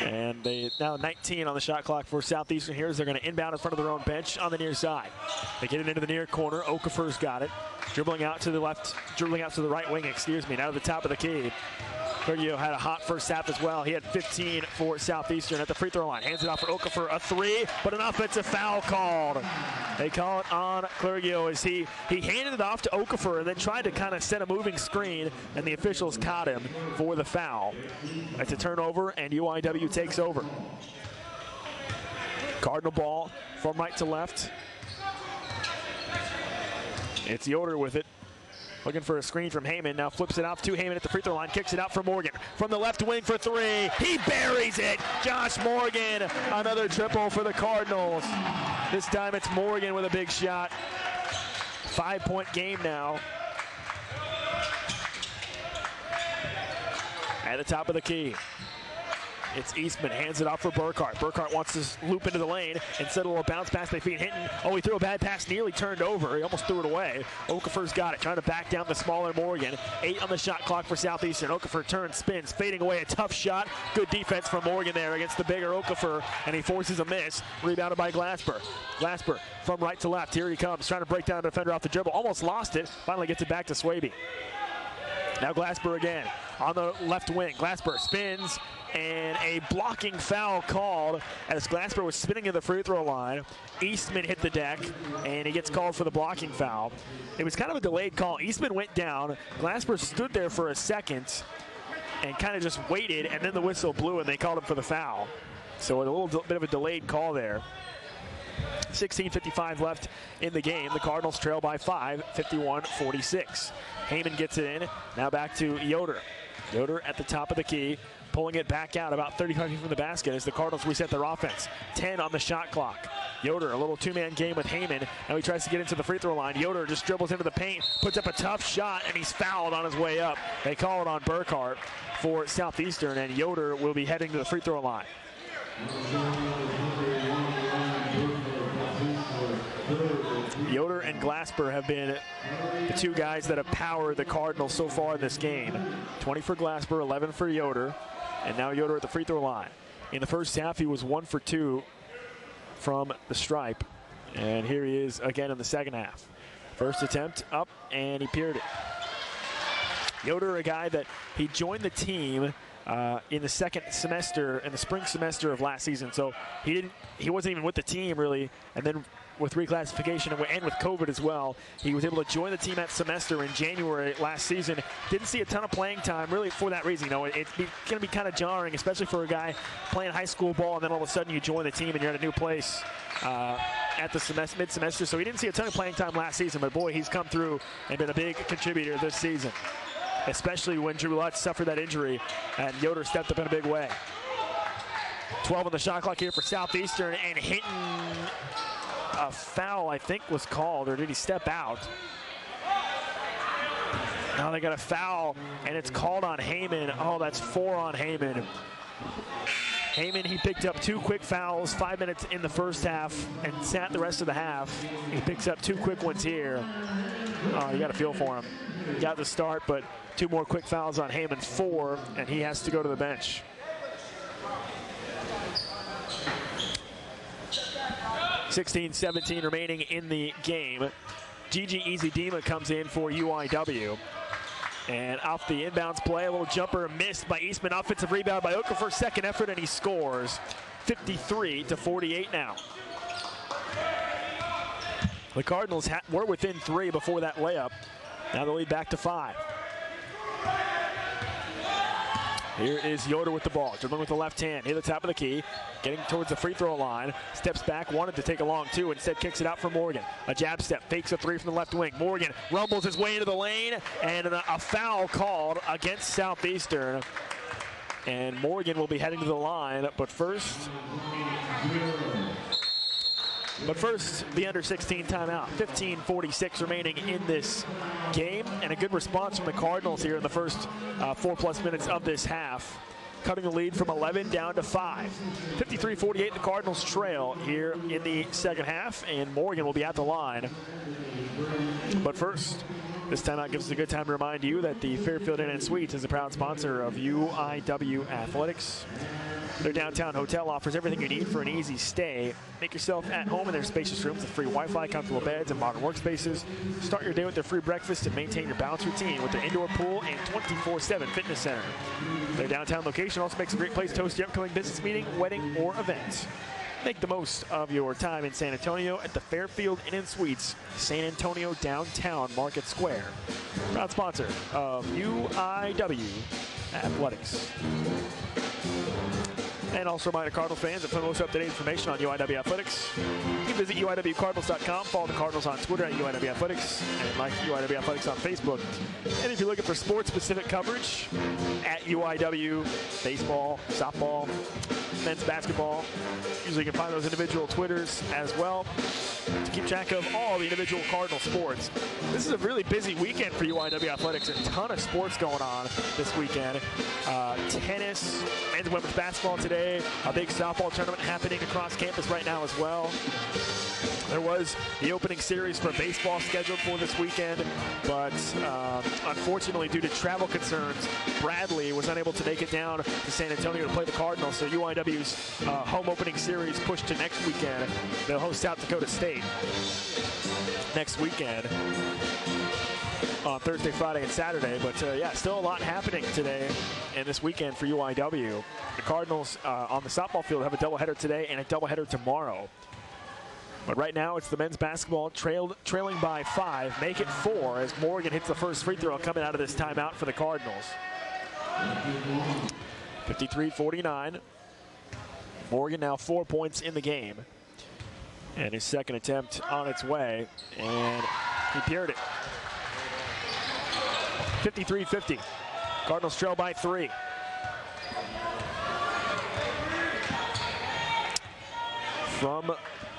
And they now 19 on the shot clock for Southeastern here as they're going to inbound in front of their own bench on the near side. They get it into the near corner. Okafor's got it. Dribbling out to the left, dribbling out to the right wing, now to the top of the key. Clergio had a hot first half as well. He had 15 for Southeastern at the free throw line. Hands it off for Okafor, a 3, but an offensive foul called. They call it on Clergio as he handed it off to Okafor and then tried to kind of set a moving screen, and the officials caught him for the foul. It's a turnover, and UIW takes over. Cardinal ball from right to left. It's Yoder with it. Looking for a screen from Heyman. Now flips it off to Heyman at the free throw line. Kicks it out for Morgan. From the left wing for three. He buries it. Josh Morgan. Another triple for the Cardinals. This time it's Morgan with a big shot. 5-point game now. At the top of the key. It's Eastman, hands it off for Burkhart. Burkhart wants to loop into the lane and settle a bounce pass by feet Hinton. Oh, he threw a bad pass, nearly turned over. He almost threw it away. Okafor's got it, trying to back down the smaller Morgan. 8 on the shot clock for Southeastern. Okafor turns, spins, fading away, a tough shot. Good defense from Morgan there against the bigger Okafor, and he forces a miss. Rebounded by Glasper. Glasper from right to left. Here he comes, trying to break down a defender off the dribble. Almost lost it. Finally gets it back to Swaby. Now Glasper again on the left wing. Glasper spins, and a blocking foul called as Glasper was spinning to the free throw line. Eastman hit the deck, and he gets called for the blocking foul. It was kind of a delayed call. Eastman went down. Glasper stood there for a second and kind of just waited, and then the whistle blew, and they called him for the foul. So a little bit of a delayed call there. 16:55 left in the game. The Cardinals trail by 5, 51-46. Heyman gets it in. Now back to Yoder. Yoder at the top of the key, pulling it back out about 35 feet from the basket as the Cardinals reset their offense. 10 on the shot clock. Yoder, a little two-man game with Heyman. Now he tries to get into the free throw line. Yoder just dribbles into the paint, puts up a tough shot, and he's fouled on his way up. They call it on Burkhart for Southeastern, and Yoder will be heading to the free throw line. Yoder and Glasper have been the two guys that have powered the Cardinals so far in this game. 20 for Glasper, 11 for Yoder, and now Yoder at the free throw line. In the first half, he was 1 for 2 from the stripe, and here he is again in the second half. First attempt up, and he piered it. Yoder, a guy that he joined the team in the second semester, in the spring semester of last season, so he wasn't even with the team really, and then with reclassification and with COVID as well, he was able to join the team that semester in January last season. Didn't see a ton of playing time really for that reason. You know, it's going to be kind of jarring, especially for a guy playing high school ball, and then all of a sudden you join the team and you're at a new place at the mid-semester. So he didn't see a ton of playing time last season, but boy, he's come through and been a big contributor this season, especially when Drew Lutz suffered that injury and Yoder stepped up in a big way. 12 on the shot clock here for Southeastern, and Hinton, a foul I think was called, or did he step out? Now they got a foul, and it's called on Heyman. Oh, that's 4 on Heyman. Heyman, he picked up 2 quick fouls, 5 minutes in the first half, and sat the rest of the half. He picks up 2 quick ones here. Oh, you got to feel for him. He got the start, but 2 more quick fouls on Heyman, 4, and he has to go to the bench. $16-17 remaining in the game. Gigi Ezedima comes in for UIW. And off the inbounds play, a little jumper missed by Eastman. Offensive rebound by Okafor, second effort, and he scores. 53-48 now. The Cardinals were within 3 before that layup. Now the lead back to 5. Here is Yoder with the ball, dribbling with the left hand, near the top of the key, getting towards the free throw line, steps back, wanted to take a long 2, instead kicks it out for Morgan. A jab step, fakes a 3 from the left wing. Morgan rumbles his way into the lane, and a foul called against Southeastern. And Morgan will be heading to the line, but first, the under 16 timeout. 15:46 remaining in this game, and a good response from the Cardinals here in the first 4+ minutes of this half, cutting the lead from 11 down to 5. 53-48, the Cardinals trail here in the second half, and Morgan will be at the line. But first, this timeout gives us a good time to remind you that the Fairfield Inn & Suites is a proud sponsor of UIW Athletics. Their downtown hotel offers everything you need for an easy stay. Make yourself at home in their spacious rooms with free Wi-Fi, comfortable beds, and modern workspaces. Start your day with their free breakfast and maintain your balanced routine with their indoor pool and 24/7 fitness center. Their downtown location also makes a great place to host your upcoming business meeting, wedding, or event. Make the most of your time in San Antonio at the Fairfield Inn & Suites, San Antonio Downtown Market Square. Proud sponsor of UIW Athletics. And also remind Cardinal fans that for the most up-to-date information on UIW Athletics, you can visit UIWCardinals.com, follow the Cardinals on Twitter at UIW Athletics, and like UIW Athletics on Facebook. And if you're looking for sports-specific coverage, at UIW, baseball, softball, men's basketball, usually you can find those individual Twitters as well to keep track of all the individual Cardinal sports. This is a really busy weekend for UIW Athletics. A ton of sports going on this weekend. Tennis, men's and women's basketball today. A big softball tournament happening across campus right now as well. There was the opening series for baseball scheduled for this weekend, but unfortunately, due to travel concerns, Bradley was unable to make it down to San Antonio to play the Cardinals. So UIW's home opening series pushed to next weekend. They'll host South Dakota State next weekend on Thursday, Friday, and Saturday. But yeah, still a lot happening today and this weekend for UIW. The Cardinals on the softball field have a doubleheader today and a doubleheader tomorrow. But right now, it's the men's basketball trailing by 5. Make it 4 as Morgan hits the first free throw coming out of this timeout for the Cardinals. 53-49. Morgan now 4 points in the game. And his second attempt on its way. And he pierced it. 53-50. Cardinals trail by 3. From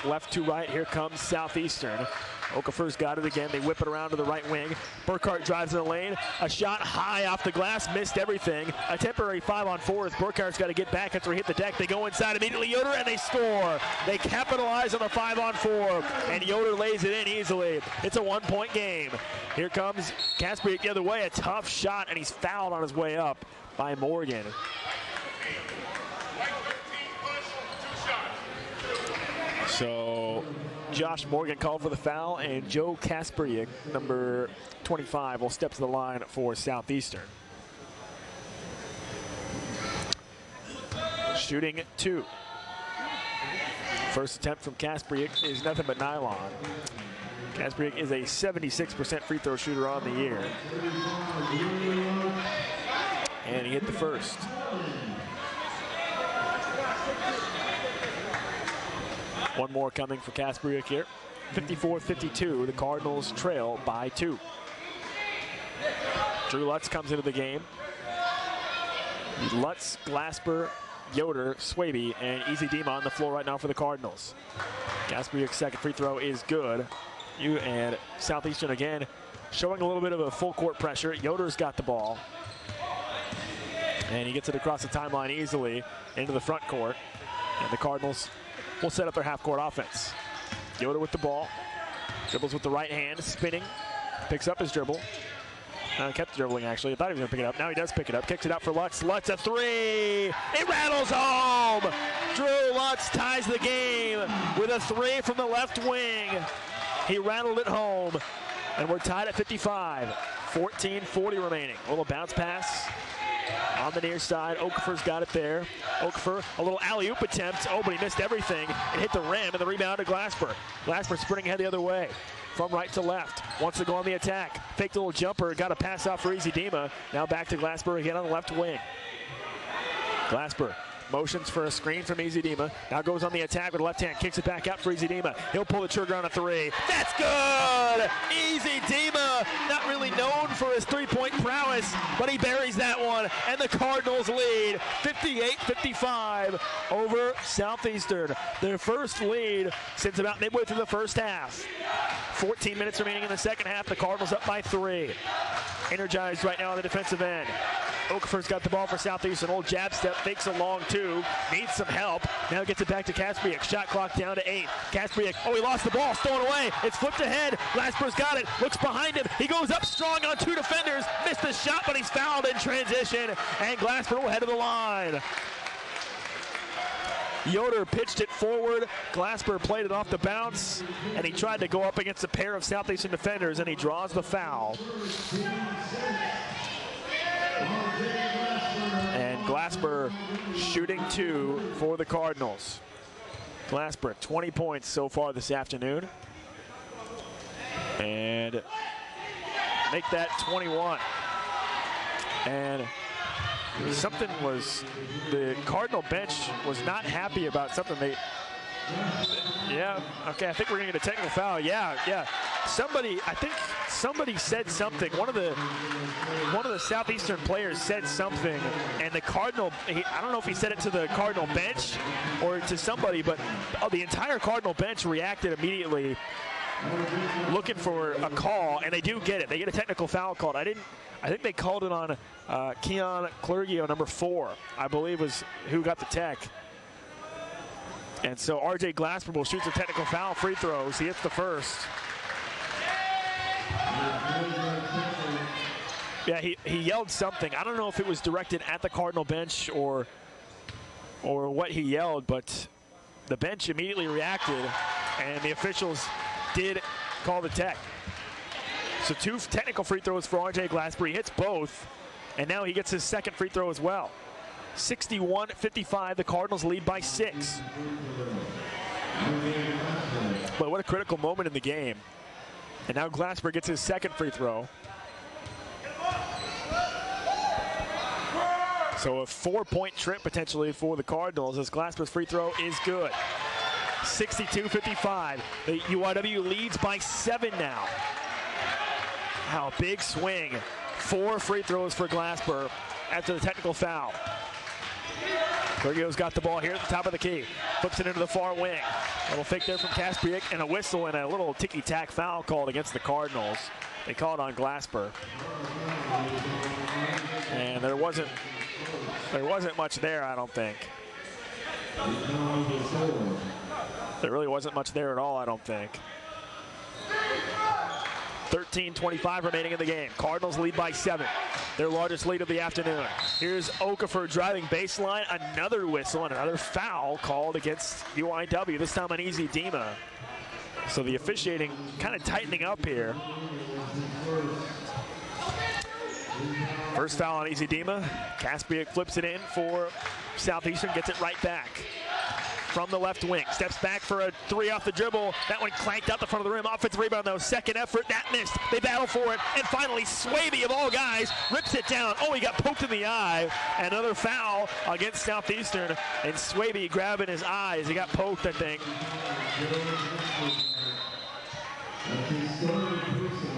left to right, here comes Southeastern. Okafor's got it again. They whip it around to the right wing. Burkhart drives in the lane. A shot high off the glass, missed everything. A temporary 5-on-4 as Burkhart's got to get back after he hit the deck. They go inside immediately, Yoder, and they score. They capitalize on the 5-on-4, and Yoder lays it in easily. It's a 1-point game. Here comes Glasper the other way. A tough shot, and he's fouled on his way up by Morgan. So Josh Morgan called for the foul, and Joe Kasperiak, number 25, will step to the line for Southeastern. Shooting 2. First attempt from Kasperiak is nothing but nylon. Kasperiak is a 76% free throw shooter on the year. And he hit the first. One more coming for Kasperiak here. 54-52, the Cardinals trail by 2. Drew Lutz comes into the game. Lutz, Glasper, Yoder, Swaby, and Easy Dima on the floor right now for the Cardinals. Kasperiak's second free throw is good. And Southeastern again showing a little bit of a full court pressure. Yoder's got the ball. And he gets it across the timeline easily into the front court. And the Cardinals will set up their half-court offense. Yoder with the ball. Dribbles with the right hand, spinning. Picks up his dribble. Kept dribbling, actually. I thought he was going to pick it up. Now he does pick it up. Kicks it out for Lutz. Lutz, a 3. It rattles home. Drew Lutz ties the game with a 3 from the left wing. He rattled it home. And we're tied at 55. 14:40 remaining. A little bounce pass on the near side. Okafor's got it there. Okafor, a little alley-oop attempt. Oh, but he missed everything. It hit the rim, and the rebound to Glasper. Glasper sprinting ahead the other way. From right to left. Wants to go on the attack. Faked a little jumper. Got a pass off for Easy Dima. Now back to Glasper again on the left wing. Glasper motions for a screen from Easy Dima. Now goes on the attack with the left hand. Kicks it back out for Easy Dima. He'll pull the trigger on a 3. That's good! Easy Dima, not really known for his three-point prowess, but he buries that one. And the Cardinals lead 58-55 over Southeastern. Their first lead since about midway through the first half. 14 minutes remaining in the second half. The Cardinals up by 3. Energized right now on the defensive end. Okafor's got the ball for Southeastern. Old jab step, fakes a long 2. Needs some help. Now gets it back to Kasperiak. Shot clock down to 8. Kasperiak, oh, he lost the ball. Stolen away. It's flipped ahead. Glasper's got it. Looks behind him. He goes up strong on 2 defenders. Missed the shot, but he's fouled in transition. And Glasper will head to the line. Yoder pitched it forward. Glasper played it off the bounce, and he tried to go up against a pair of Southeastern defenders, and he draws the foul. And Glasper shooting 2 for the Cardinals. Glasper, 20 points so far this afternoon. And make that 21. And something was, the Cardinal bench was not happy about something. Yeah, okay, I think we're gonna get a technical foul. Yeah. Somebody, I think somebody said something. One of the Southeastern players said something, and the Cardinal, I don't know if he said it to the Cardinal bench or to somebody, but the entire Cardinal bench reacted immediately looking for a call, and they do get it. They get a technical foul called. I think they called it on Keon Clergio, number 4, I believe was who got the tech. And so RJ Glasper will shoot some technical foul free throws. He hits the first. Yeah, he yelled something. I don't know if it was directed at the Cardinal bench or what he yelled, but the bench immediately reacted, and the officials did call the tech. So 2 technical free throws for RJ Glasper. He hits both, and now he gets his second free throw as well. 61-55, the Cardinals lead by 6. But what a critical moment in the game. And now Glasper gets his second free throw. So a 4-point trip potentially for the Cardinals as Glasper's free throw is good. 62-55. The UIW leads by 7 now. Wow, big swing. 4 free throws for Glasper after the technical foul. Clergio's got the ball here at the top of the key. Flips it into the far wing. A little fake there from Kaspiak, and a whistle and a little ticky-tack foul called against the Cardinals. They call it on Glasper. And there wasn't much there, I don't think. There really wasn't much there at all, I don't think. 13:25 remaining in the game. Cardinals lead by 7. Their largest lead of the afternoon. Here's Okafor driving baseline. Another whistle and another foul called against UIW, this time on Easy Dima. So the officiating kind of tightening up here. First foul on Easy Dima. Kaspiak flips it in for Southeastern, gets it right back. From the left wing, steps back for a 3 off the dribble. That one clanked out the front of the rim. Offensive rebound though, second effort, that missed. They battle for it, and finally Swaby of all guys rips it down. Oh, he got poked in the eye. Another foul against Southeastern, and Swaby grabbing his eye as he got poked, I think.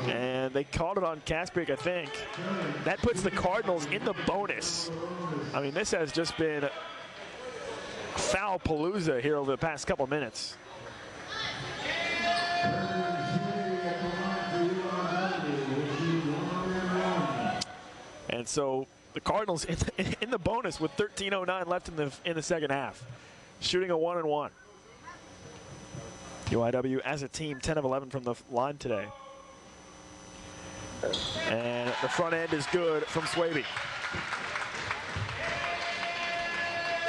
And they called it on Kaspiak, I think. That puts the Cardinals in the bonus. I mean, this has just been foul palooza here over the past couple minutes. And so the Cardinals in the bonus with 13:09 left in the second half, shooting a 1-and-1. UIW as a team 10 of 11 from the line today. And the front end is good from Swaby.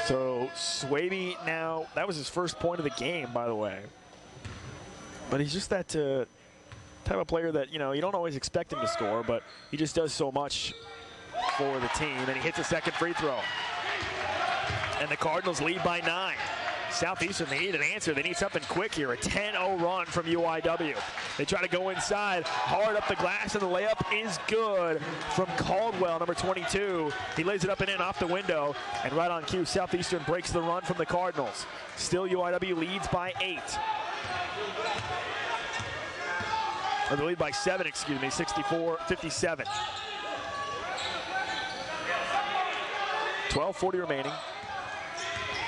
So Swaby now, that was his first point of the game, by the way. But he's just that type of player that, you know, you don't always expect him to score, but he just does so much for the team. And he hits a second free throw. And the Cardinals lead by 9. Southeastern, they need an answer. They need something quick here. A 10-0 run from UIW. They try to go inside, hard up the glass, and the layup is good from Caldwell, number 22. He lays it up and in off the window, and right on cue, Southeastern breaks the run from the Cardinals. Still, UIW leads by 8. Or the lead by 7, excuse me, 64-57. 12:40 remaining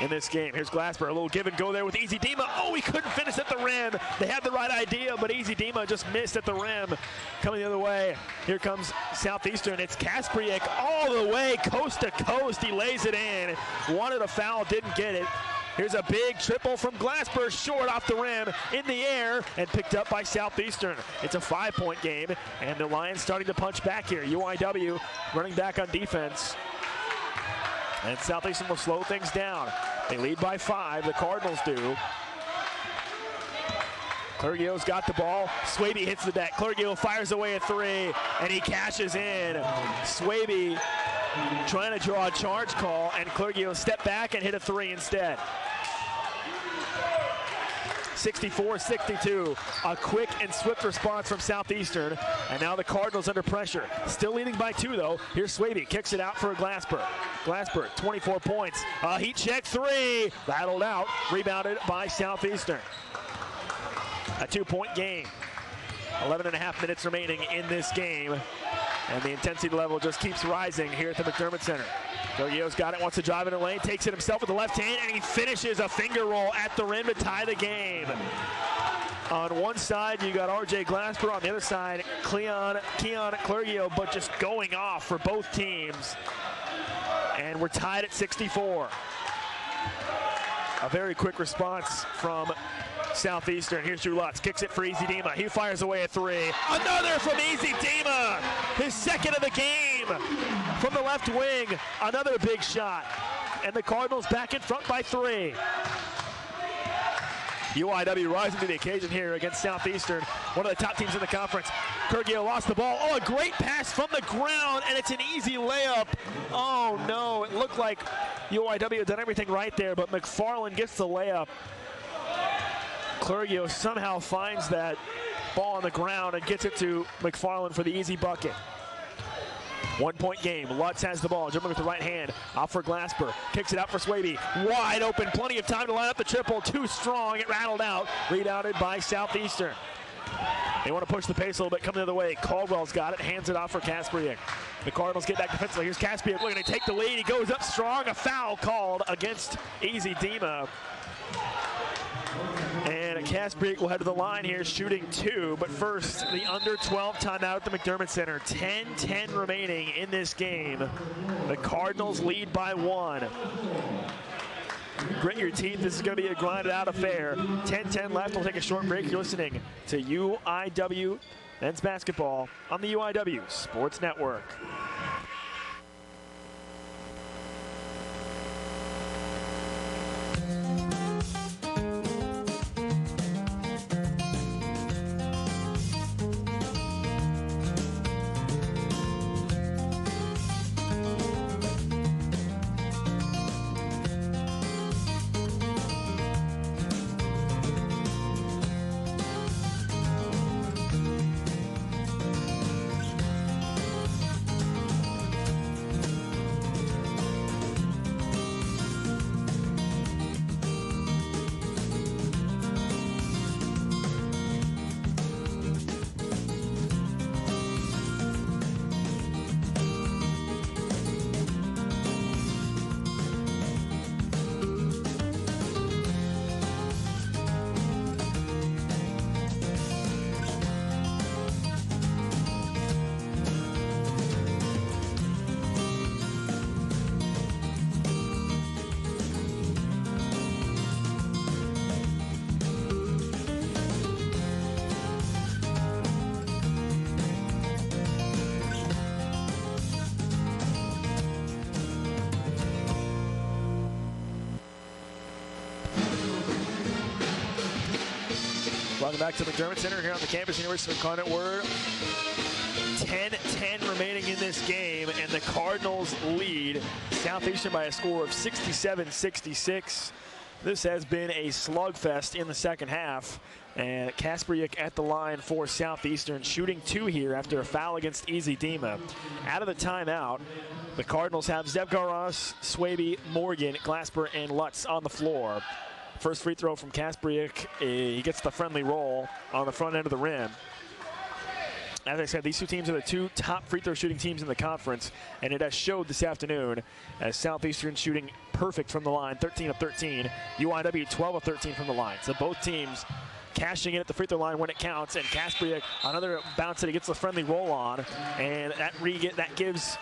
in this game. Here's Glasper, a little give and go there with Easy Dima. Oh, he couldn't finish at the rim. They had the right idea, but Easy Dima just missed at the rim. Coming the other way, here comes Southeastern. It's Kaspiak all the way, coast to coast. He lays it in. Wanted a foul, didn't get it. Here's a big triple from Glasper, short off the rim, in the air, and picked up by Southeastern. It's a 5-point game, and the Lions starting to punch back here. UIW running back on defense. And Southeastern will slow things down. They lead by 5, the Cardinals do. Clergio's got the ball. Swaby hits the deck. Clergio fires away a 3, and he cashes in. Swaby trying to draw a charge call, and Clergio stepped back and hit a 3 instead. 64-62. A quick and swift response from Southeastern, and now the Cardinals under pressure. Still leading by 2, though. Here's Swaby, kicks it out for Glasper. Glasper, 24 points. Heat check 3, rattled out, rebounded by Southeastern. A 2-point game. 11.5 minutes remaining in this game, and the intensity level just keeps rising here at the McDermott Center. Gilgio's got it, wants to drive in the lane, takes it himself with the left hand, and he finishes a finger roll at the rim to tie the game. On one side, you got R.J. Glasper. On the other side, Keon Clergio, but just going off for both teams. And we're tied at 64. A very quick response from Southeastern. Here's Drew Lutz, kicks it for Easy Dima. He fires away a 3. Another from Easy Dima, his second of the game from the left wing. Another big shot, and the Cardinals back in front by 3. UIW rising to the occasion here against Southeastern, one of the top teams in the conference. Clergio lost the ball. Oh, a great pass from the ground, and it's an easy layup. Oh no, it looked like UIW had done everything right there, but McFarland gets the layup. Clergio somehow finds that ball on the ground and gets it to McFarland for the easy bucket. 1-point game. Lutz has the ball, dribbling with the right hand. Out for Glasper. Kicks it out for Swaby. Wide open. Plenty of time to line up the triple. Too strong. It rattled out. Rebounded by Southeastern. They want to push the pace a little bit. Coming the other way. Caldwell's got it. Hands it off for Kasperiak. The Cardinals get back defensively. Here's Kasperiak looking to take the lead. He goes up strong. A foul called against Easy Dima. And Kasperiak will head to the line here, shooting 2. But first, the under 12 timeout at the McDermott Center. 10-10 remaining in this game. The Cardinals lead by 1. Grit your teeth. This is going to be a grinded out affair. 10-10 left. We'll take a short break. You're listening to UIW men's basketball on the UIW Sports Network. Welcome back to McDermott Center here on the campus, University of Incarnate Word. 10-10 remaining in this game, and the Cardinals lead Southeastern by a score of 67-66. This has been a slugfest in the second half, and Kasperiak at the line for Southeastern, shooting 2 here after a foul against Easy Dima. Out of the timeout, the Cardinals have Zevgaros, Swaby, Morgan, Glasper, and Lutz on the floor. First free throw from Kasperiak, he gets the friendly roll on the front end of the rim. As I said, these two teams are the 2 top free throw shooting teams in the conference, and it has showed this afternoon as Southeastern shooting perfect from the line, 13 of 13. UIW 12 of 13 from the line. So both teams cashing in at the free throw line when it counts, and Kasperiak, another bounce that he gets the friendly roll on, and that gives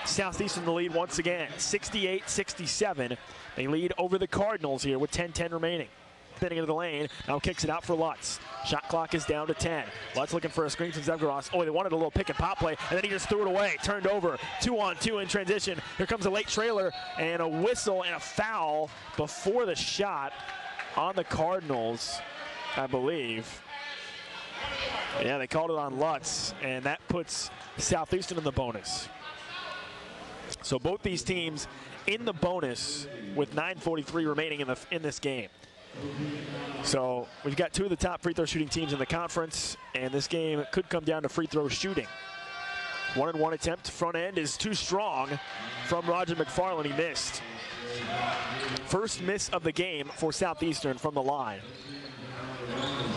Southeastern the lead once again, 68-67. They lead over the Cardinals here with 10-10 remaining. Spinning into the lane, now kicks it out for Lutz. Shot clock is down to 10. Lutz looking for a screen from Zevgaros. Oh, they wanted a little pick and pop play, and then he just threw it away. Turned over, 2-on-2 in transition. Here comes a late trailer, and a whistle and a foul before the shot on the Cardinals, I believe. Yeah, they called it on Lutz, and that puts Southeastern in the bonus. So both these teams in the bonus with 9:43 remaining in this game. So we've got two of the top free throw shooting teams in the conference, and this game could come down to free throw shooting. 1-and-1 attempt. Front end is too strong from Roger McFarland. He missed. First miss of the game for Southeastern from the line.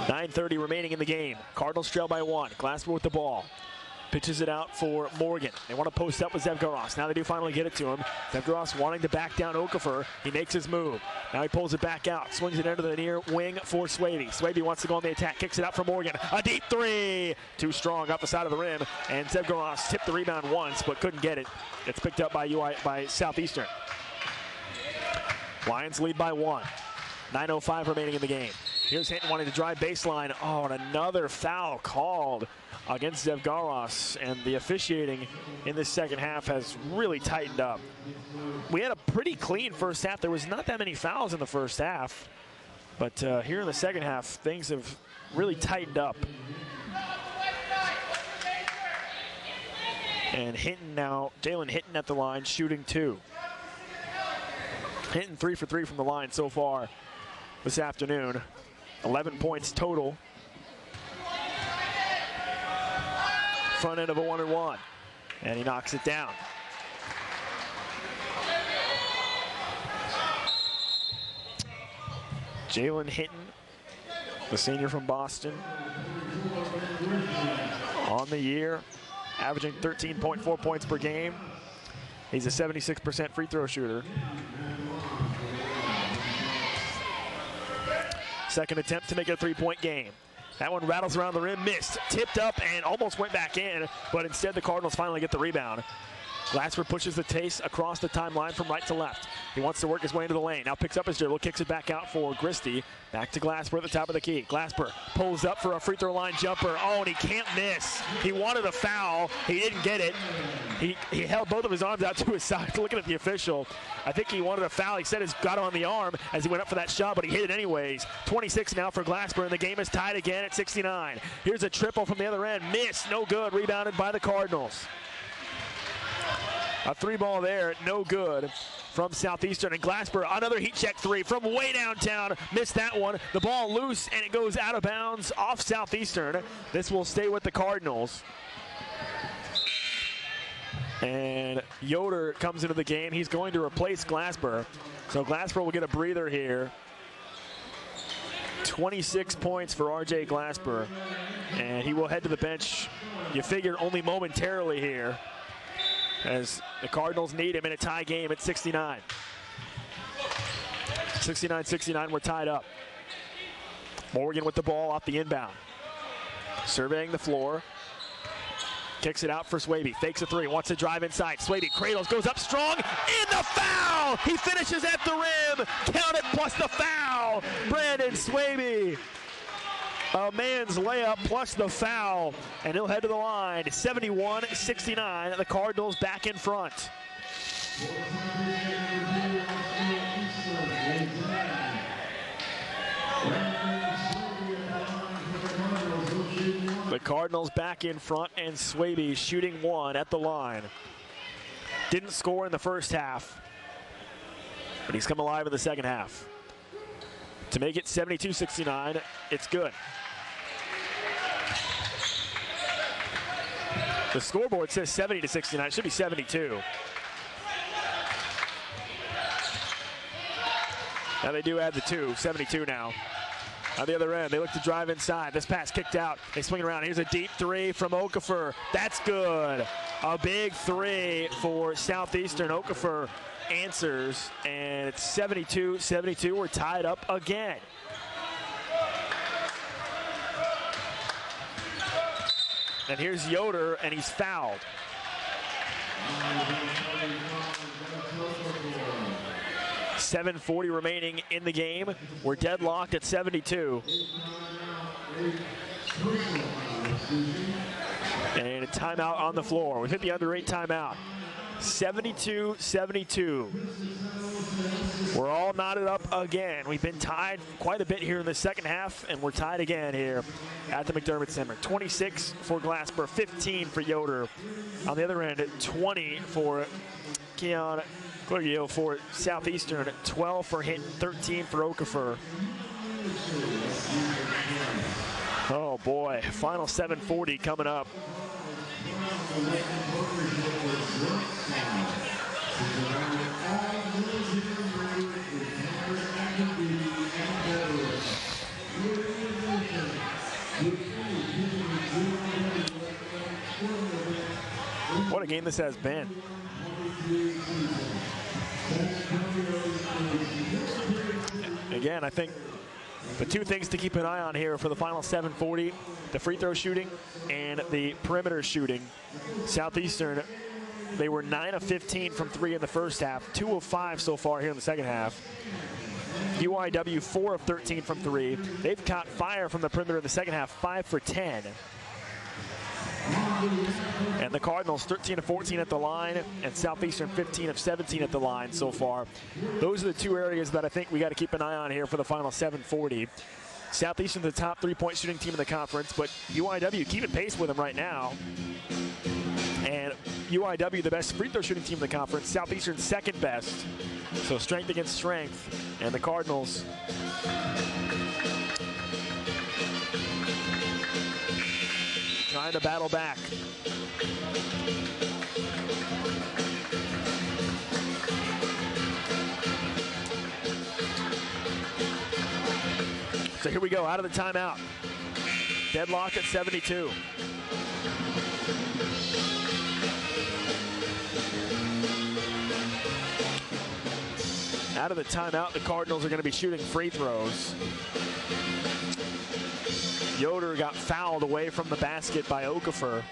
9:30 remaining in the game. Cardinals trail by 1. Glasper with the ball. Pitches it out for Morgan. They want to post up with Zevgaros. Now they do finally get it to him. Zevgaros wanting to back down Okafor. He makes his move. Now he pulls it back out. Swings it into the near wing for Swaby. Swaby wants to go on the attack. Kicks it out for Morgan. A deep three. Too strong off the side of the rim. And Zevgaros tipped the rebound once but couldn't get it. It's picked up by Southeastern. Lions lead by 1. 9:05 remaining in the game. Here's Hinton wanting to drive baseline. Oh, and another foul called against Zevgaros, and the officiating in this second half has really tightened up. We had a pretty clean first half. There was not that many fouls in the first half, but here in the second half, things have really tightened up. And Hinton now, Jalen Hinton at the line, shooting 2. Hinton 3 for 3 from the line so far this afternoon. 11 points total. Front end of a 1-and-1. And he knocks it down. Jalen Hinton, the senior from Boston, on the year, averaging 13.4 points per game. He's a 76% free throw shooter. Second attempt to make it a 3-point game. That one rattles around the rim, missed, tipped up, and almost went back in, but instead the Cardinals finally get the rebound. Glasper pushes the Tace across the timeline from right to left. He wants to work his way into the lane. Now picks up his dribble, kicks it back out for Gristy. Back to Glasper at the top of the key. Glasper pulls up for a free throw line jumper. Oh, and he can't miss. He wanted a foul. He didn't get it. He held both of his arms out to his side, looking at the official. I think he wanted a foul. He said he's got him on the arm as he went up for that shot, but he hit it anyways. 26 now for Glasper, and the game is tied again at 69. Here's a triple from the other end. Miss, no good. Rebounded by the Cardinals. A 3-ball there, no good from Southeastern. And Glasper, another heat check 3 from way downtown. Missed that one. The ball loose, and it goes out of bounds off Southeastern. This will stay with the Cardinals. And Yoder comes into the game. He's going to replace Glasper. So Glasper will get a breather here. 26 points for R.J. Glasper. And he will head to the bench, you figure, only momentarily here, as the Cardinals need him in a tie game at 69. 69-69, we're tied up. Morgan with the ball off the inbound. Surveying the floor. Kicks it out for Swaby. Fakes a 3, wants to drive inside. Swaby cradles, goes up strong, and the foul! He finishes at the rim. Count it plus the foul. Brandon Swaby. A man's layup plus the foul, and he'll head to the line. 71-69, the Cardinals back in front. The Cardinals back in front, and Swaby shooting 1 at the line. Didn't score in the first half, but he's come alive in the second half. To make it 72-69, it's good. The scoreboard says 70-69. It should be 72. Now they do add the 2, 72 now. On the other end, they look to drive inside. This pass kicked out. They swing it around. Here's a deep 3 from Okafor. That's good. A big 3 for Southeastern. Okafor answers, and it's 72-72. We're tied up again. And here's Yoder, and he's fouled. .740 remaining in the game. We're deadlocked at 72. And a timeout on the floor. We've hit the under 8 timeout. 72-72. We're all knotted up again. We've been tied quite a bit here in the second half, and we're tied again here at the McDermott Center. 26 for Glasper, 15 for Yoder. On the other end, 20 for Keon Clergio for Southeastern, 12 for Hinton, 13 for Okafor. Oh boy, final 7:40 coming up. What a game this has been. Again, I think the two things to keep an eye on here for the final 7:40, the free throw shooting and the perimeter shooting. Southeastern, they were 9 of 15 from 3 in the first half, 2 of 5 so far here in the second half. UIW 4 of 13 from 3. They've caught fire from the perimeter in the second half, 5 for 10. And the Cardinals 13 of 14 at the line, and Southeastern 15 of 17 at the line so far. Those are the two areas that I think we got to keep an eye on here for the final 7:40. Southeastern's the top three-point shooting team in the conference, but UIW keeping pace with them right now. And UIW the best free throw shooting team in the conference. Southeastern second best. So strength against strength. And the Cardinals trying to battle back. So here we go, out of the timeout. Deadlock at 72. Out of the timeout, the Cardinals are going to be shooting free throws. Yoder got fouled away from the basket by Okafor.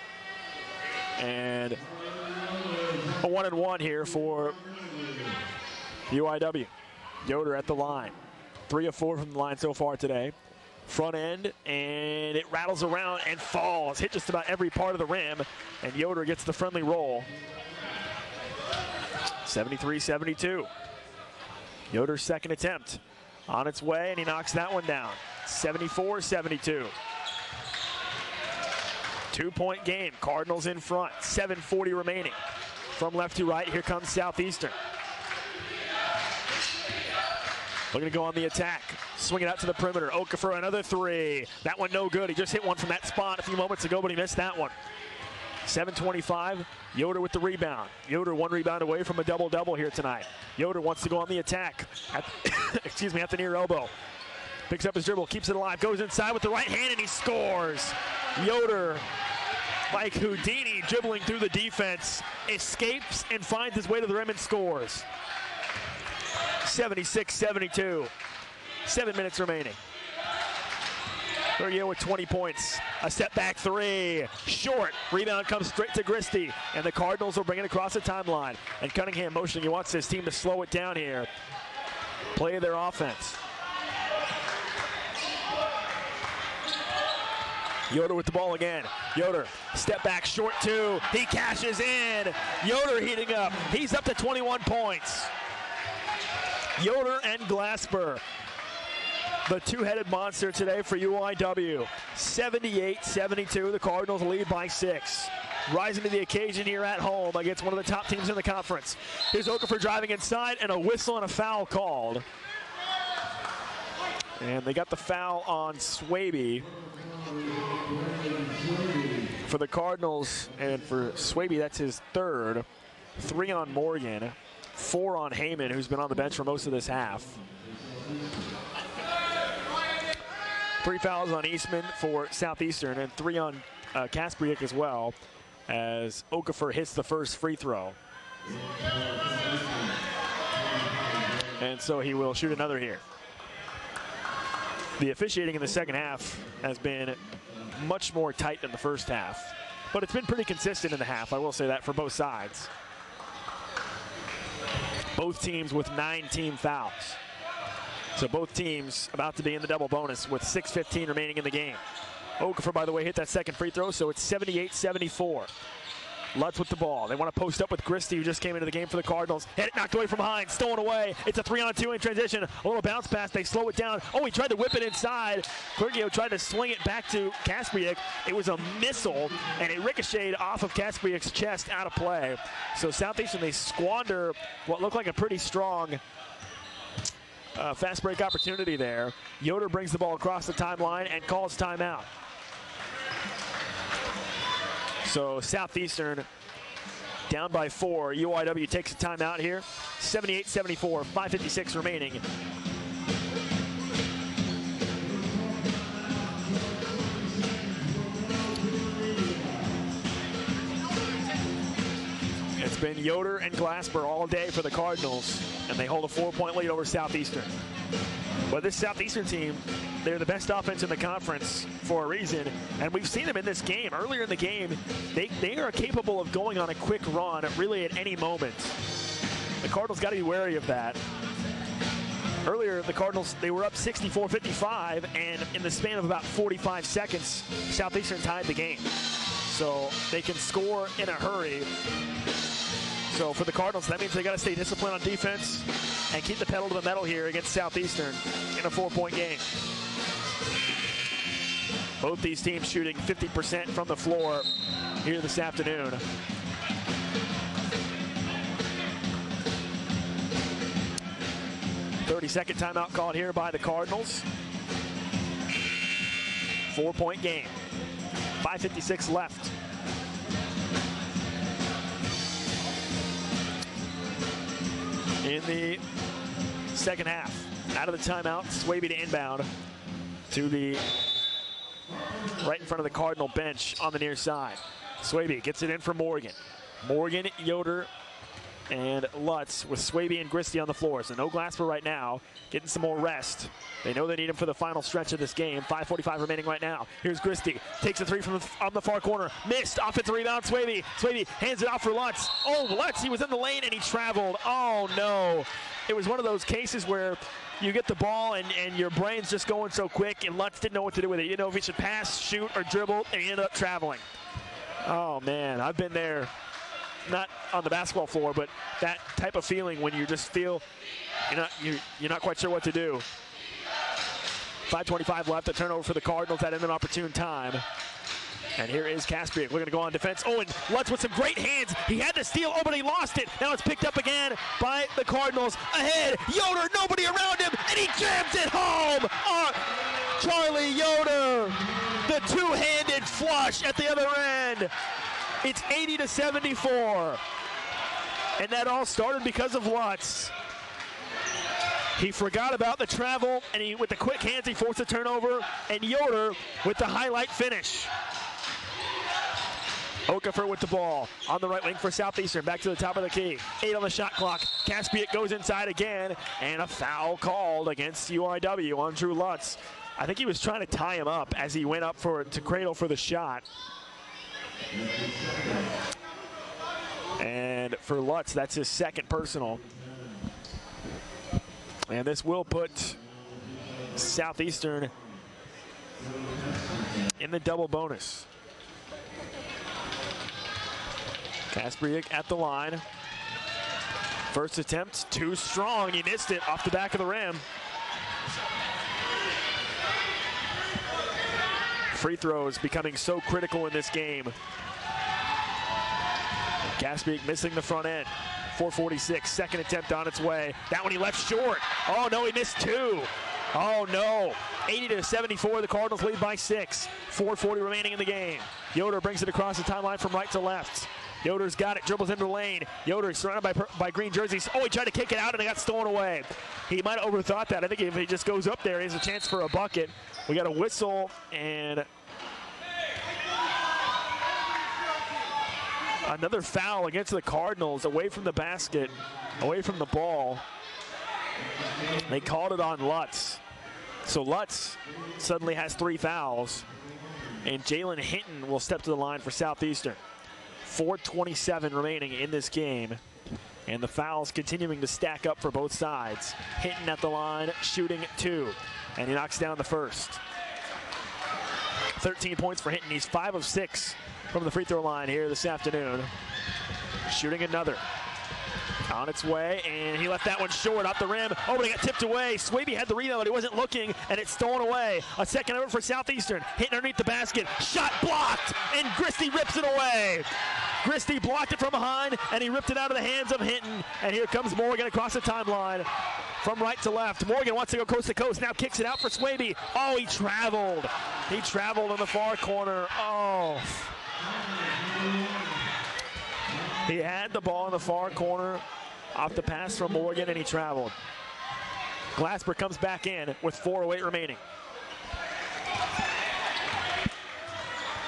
And a 1-and-1 here for UIW. Yoder at the line. 3 of 4 from the line so far today. Front end, and it rattles around and falls. Hit just about every part of the rim, and Yoder gets the friendly roll. 73-72. Yoder's second attempt on its way, and he knocks that one down. 74-72. 2-point game. Cardinals in front. 7:40 remaining. From left to right, here comes Southeastern. Looking to go on the attack. Swing it out to the perimeter. Okafor, another three. That one no good. He just hit one from that spot a few moments ago, but he missed that one. 7:25. Yoder with the rebound. Yoder 1 rebound away from a double-double here tonight. Yoder wants to go on the attack. At the near elbow. Picks up his dribble, keeps it alive, goes inside with the right hand, and he scores. Yoder, like Houdini, dribbling through the defense, escapes and finds his way to the rim and scores. 76-72. 7 minutes remaining. Bergier with 20 points. A step back three. Short. Rebound comes straight to Christie. And the Cardinals will bring it across the timeline. And Cunningham motioning. He wants his team to slow it down here. Play their offense. Yoder with the ball again. Yoder, step back, short two. He cashes in. Yoder heating up. He's up to 21 points. Yoder and Glasper, the two-headed monster today for UIW. 78-72, the Cardinals lead by 6. Rising to the occasion here at home against one of the top teams in the conference. Here's Okafor driving inside, and a whistle and a foul called. And they got the foul on Swaby. For the Cardinals, and for Swaby, that's his third. 3 on Morgan, 4 on Heyman, who's been on the bench for most of this half. 3 fouls on Eastman for Southeastern, and 3 on Kaspriuk as well, as Okafor hits the first free throw. And so he will shoot another here. The officiating in the second half has been much more tight than the first half, but it's been pretty consistent in the half, I will say that, for both sides. Both teams with 9 team fouls. So both teams about to be in the double bonus with 6:15 remaining in the game. Okafor, by the way, hit that second free throw, so it's 78-74. Lutz with the ball. They want to post up with Christie, who just came into the game for the Cardinals. Hit it, knocked away from behind, stolen away. It's a 3-on-2 in transition. A little bounce pass. They slow it down. Oh, he tried to whip it inside. Bergier tried to swing it back to Kaspriuk. It was a missile, and it ricocheted off of Kaspriuk's chest out of play. So Southeastern, they squander what looked like a pretty strong fast break opportunity there. Yoder brings the ball across the timeline and calls timeout. So Southeastern down by 4. UIW takes a timeout here. 78-74, 5:56 remaining. It's been Yoder and Glasper all day for the Cardinals, and they hold a 4-point lead over Southeastern. But this Southeastern team, they're the best offense in the conference for a reason, and we've seen them in this game. Earlier in the game, they are capable of going on a quick run really at any moment. The Cardinals got to be wary of that. Earlier, the Cardinals, they were up 64-55, and in the span of about 45 seconds, Southeastern tied the game. So they can score in a hurry. So for the Cardinals, that means they got to stay disciplined on defense and keep the pedal to the metal here against Southeastern in a 4-point game. Both these teams shooting 50% from the floor here this afternoon. Thirty-second timeout called here by the Cardinals. 4-point game. 5:56 left. In the second half. Out of the timeout, Swaby to inbound to the right in front of the Cardinal bench on the near side. Swaby gets it in for Morgan. Morgan, Yoder, and Lutz with Swaby and Gristy on the floor. So no Glasper right now, getting some more rest. They know they need him for the final stretch of this game. 5:45 remaining right now. Here's Gristy, takes a three from on the far corner. Missed, offensive rebound, Swaby. Swaby hands it off for Lutz. Oh, Lutz, he was in the lane and he traveled. Oh no. It was one of those cases where you get the ball and your brain's just going so quick and Lutz didn't know what to do with it. You know if he should pass, shoot, or dribble, and he ended up traveling. Oh man, I've been there. Not on the basketball floor, but that type of feeling when you just feel you're not quite sure what to do. 5:25 left, a turnover for the Cardinals at an opportune time. And here is Kaspiak looking to go on defense. Oh, and Lutz with some great hands. He had the steal, oh, but he lost it. Now it's picked up again by the Cardinals. Ahead, Yoder, nobody around him, and he jams it home. Charlie Yoder, the two-handed flush at the other end. It's 80-74. And that all started because of Lutz. He forgot about the travel, and with the quick hands, he forced a turnover. And Yoder with the highlight finish. Okafor with the ball on the right wing for Southeastern. Back to the top of the key. 8 on the shot clock. Kaspiak goes inside again, and a foul called against UIW on Drew Lutz. I think he was trying to tie him up as he went up to cradle for the shot. And for Lutz, that's his second personal. And this will put Southeastern in the double bonus. Kaspiak at the line. First attempt, too strong. He missed it off the back of the rim. Free throws becoming so critical in this game. Kaspiak missing the front end. 4:46, second attempt on its way. That one he left short. Oh no, he missed 2. Oh no. 80-74, the Cardinals lead by 6. 4:40 remaining in the game. Yoder brings it across the timeline from right to left. Yoder's got it, dribbles into the lane. Yoder surrounded by green jerseys. Oh, he tried to kick it out and it got stolen away. He might have overthought that. I think if he just goes up there, he has a chance for a bucket. We got a whistle and another foul against the Cardinals, away from the basket, away from the ball. They called it on Lutz. So Lutz suddenly has 3 fouls, and Jalen Hinton will step to the line for Southeastern. 4:27 remaining in this game, and the fouls continuing to stack up for both sides. Hinton at the line, shooting 2, and he knocks down the first. 13 points for Hinton. He's 5 of 6 from the free throw line here this afternoon. Shooting another. On its way, and he left that one short off the rim. Oh, but it got tipped away. Swaby had the rebound, but he wasn't looking, and it's stolen away. A second over for Southeastern. Hitting underneath the basket. Shot blocked, and Gristy rips it away. Gristy blocked it from behind, and he ripped it out of the hands of Hinton. And here comes Morgan across the timeline. from right to left. Morgan wants to go coast to coast. Now kicks it out for Swaby. Oh, he traveled. He traveled in the far corner. Oh. He had the ball in the far corner off the pass from Morgan, and he traveled. Glasper comes back in with 4:08 remaining.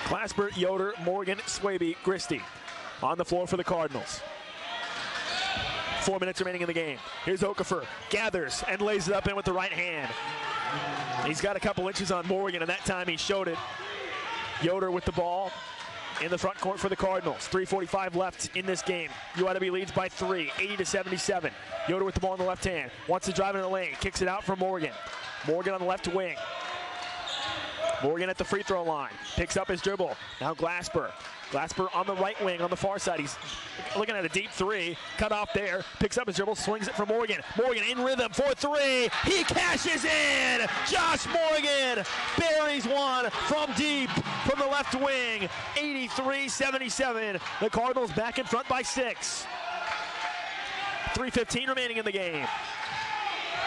Glasper, Yoder, Morgan, Swaby, Christie on the floor for the Cardinals. 4 minutes remaining in the game. Here's Okafor, gathers and lays it up in with the right hand. He's got a couple inches on Morgan, and that time he showed it. Yoder with the ball in the front court for the Cardinals. 3:45 left in this game. UIW leads by 3, 80-77. Yoder with the ball in the left hand. Wants to drive into the lane. Kicks it out for Morgan. Morgan on the left wing. Morgan at the free throw line. Picks up his dribble. Now Glasper. Glasper on the right wing on the far side. He's looking at a deep three. Cut off there. Picks up his dribble. Swings it for Morgan. Morgan in rhythm for 3. He cashes in. Josh Morgan buries one from deep from the left wing. 83-77. The Cardinals back in front by 6. 3:15 remaining in the game.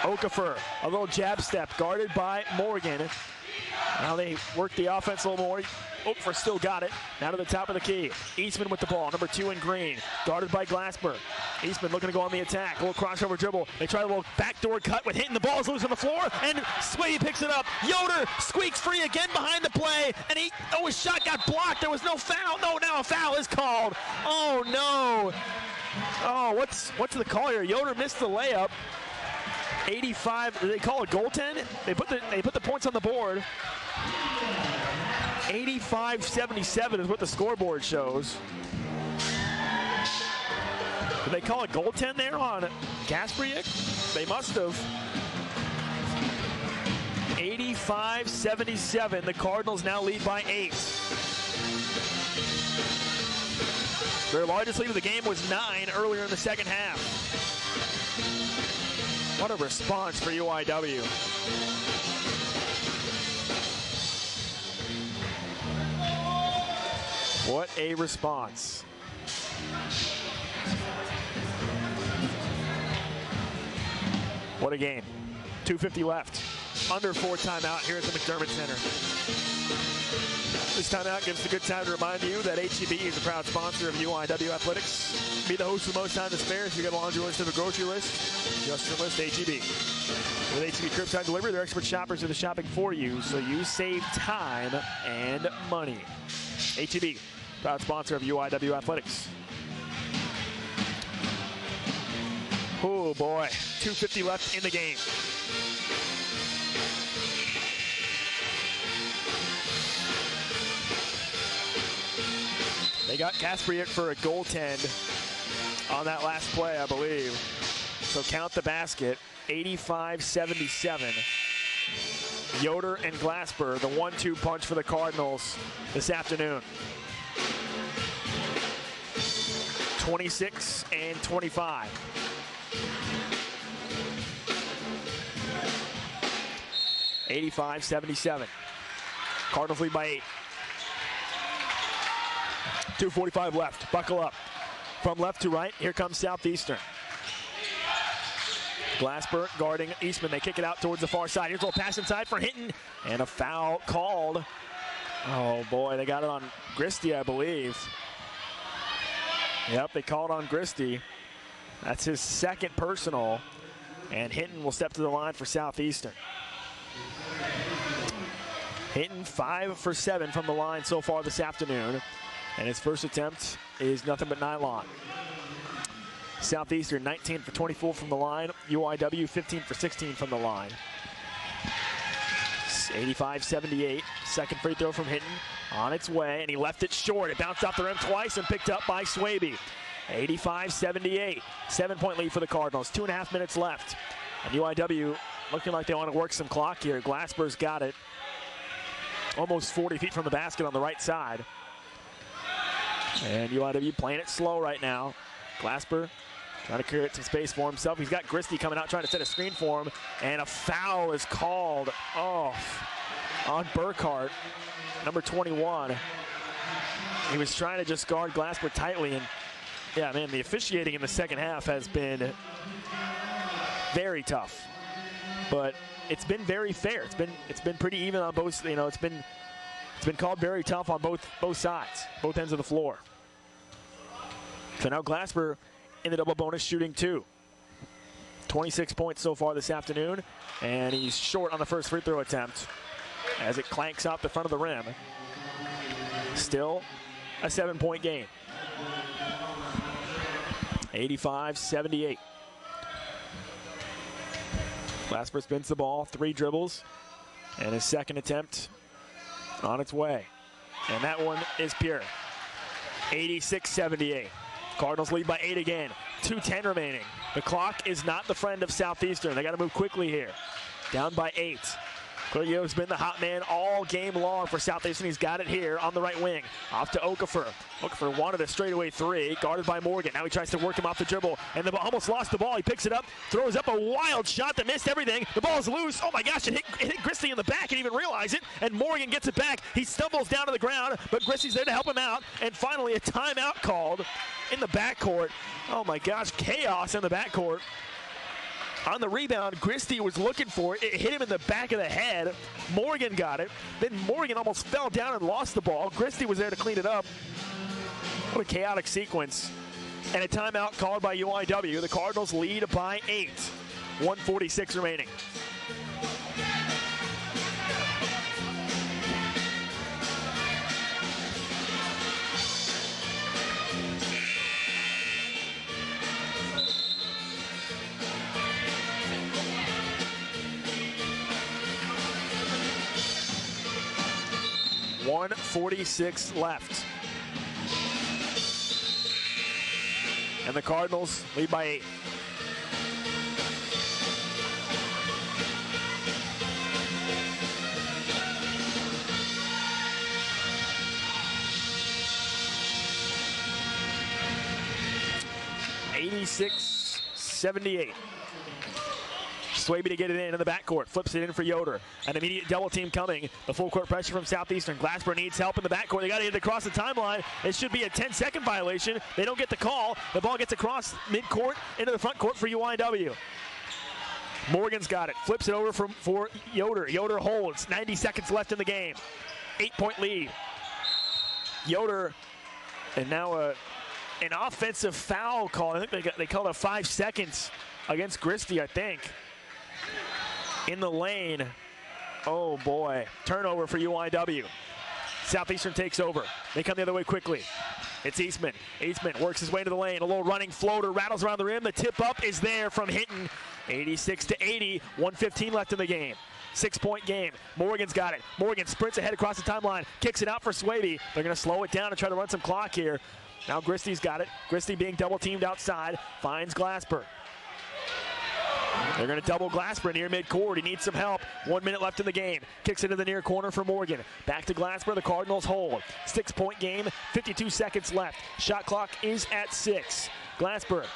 Okafor, a little jab step guarded by Morgan. Now they work the offense a little more. Okafor still got it. Now to the top of the key. Eastman with the ball, number 2 in green. Guarded by Glasper. Eastman looking to go on the attack. A little crossover dribble. They try a little backdoor cut with Hinton. The ball is loose on the floor, and Swaby picks it up. Yoder squeaks free again behind the play, and his shot got blocked. There was no foul. No, now a foul is called. Oh, no. Oh, what's the call here? Yoder missed the layup. 85, they call it goaltend? They put the points on the board. 85-77 is what the scoreboard shows. Did they call it goaltend there on Gasperiak? They must have. 85-77. The Cardinals now lead by 8. Their largest lead of the game was 9 earlier in the second half. What a response for UIW. What a response. What a game. 2:50 left. Under 4 timeout here at the McDermott Center. This timeout gives us a good time to remind you that HEB is a proud sponsor of UIW Athletics. Be the host with the most time to spare. If you get a laundry list of a grocery list, just enlist HEB. With HEB Curbside Delivery, their expert shoppers do the shopping for you, so you save time and money. HEB, proud sponsor of UIW Athletics. Oh boy, 2:50 left in the game. They got Gasperiak for a goaltend on that last play, I believe. So count the basket, 85-77. Yoder and Glasper, the 1-2 punch for the Cardinals this afternoon. 26 and 25. (85-77). Cardinals lead by 8. 2:45 left. Buckle up. From left to right, here comes Southeastern. Glasper guarding Eastman. They kick it out towards the far side. Here's a little pass inside for Hinton, and a foul called. Oh boy, they got it on Christie, I believe. Yep, they called on Christie. That's his second personal, and Hinton will step to the line for Southeastern. Hinton 5 for 7 from the line so far this afternoon, and his first attempt is nothing but nylon. Southeastern 19 for 24 from the line. UIW 15 for 16 from the line. 85-78. Second free throw from Hinton on its way, and he left it short. It bounced off the rim twice and picked up by Swaby. 85-78. 7-point lead for the Cardinals. 2.5 minutes left. And UIW looking like they want to work some clock here. Glasper's got it. Almost 40 feet from the basket on the right side. And UIW playing it slow right now. Glasper trying to create some space for himself. He's got Christie coming out trying to set a screen for him. And a foul is called off on Burkhart, number 21. He was trying to just guard Glasper tightly. And yeah, man, the officiating in the second half has been Very tough. But it's been very fair. It's been pretty even on both. You know, it's been called very tough on both sides, both ends of the floor. So now Glasper in the double bonus, shooting 2. 26 points so far this afternoon, and he's short on the first free throw attempt as it clanks off the front of the rim. Still a 7-point game. 85-78. Glasper spins the ball, 3 dribbles, and his second attempt on its way. And that one is pure. 86-78. Cardinals lead by 8 again. 2:10 remaining. The clock is not the friend of Southeastern. They got to move quickly here. Down by 8. Coelho's been the hot man all game long for Southeastern. He's got it here on the right wing. Off to Okafor. Okafor wanted a straightaway 3, guarded by Morgan. Now he tries to work him off the dribble, and the ball almost lost the ball. He picks it up, throws up a wild shot that missed everything. The ball's loose. Oh my gosh, it hit Gristy in the back. He didn't even realize it, and Morgan gets it back. He stumbles down to the ground, but Gristy's there to help him out, and finally a timeout called in the backcourt. Oh my gosh, chaos in the backcourt. On the rebound, Gristy was looking for it. It hit him in the back of the head. Morgan got it. Then Morgan almost fell down and lost the ball. Gristy was there to clean it up. What a chaotic sequence. And a timeout called by UIW. The Cardinals lead by 8. 1:46 remaining. .146 left. And the Cardinals lead by 8. .86-78. Swaby to get it in the backcourt, flips it in for Yoder. An immediate double team coming. The full court pressure from Southeastern. Glasper needs help in the backcourt. They got to get it across the timeline. It should be a 10-second violation. They don't get the call. The ball gets across midcourt into the front court for UIW. Morgan's got it. Flips it over for Yoder. Yoder holds. 90 seconds left in the game. 8-point lead. Yoder, and now an offensive foul call. I think they called it 5 seconds against Gristy, I think. In the lane. Oh boy. Turnover for UIW. Southeastern takes over. They come the other way quickly. It's Eastman. Eastman works his way to the lane. A little running floater rattles around the rim. The tip up is there from Hinton. 86-80. 1:15 left in the game. 6-point game. Morgan's got it. Morgan sprints ahead across the timeline. Kicks it out for Swaby. They're going to slow it down and try to run some clock here. Now Gristy's got it. Gristy being double teamed outside. Finds Glasper. They're going to double Glasper near midcourt. He needs some help. 1 minute left in the game. Kicks it to the near corner for Morgan. Back to Glasper. The Cardinals hold. 6-point game. 52 seconds left. Shot clock is at 6. Glasper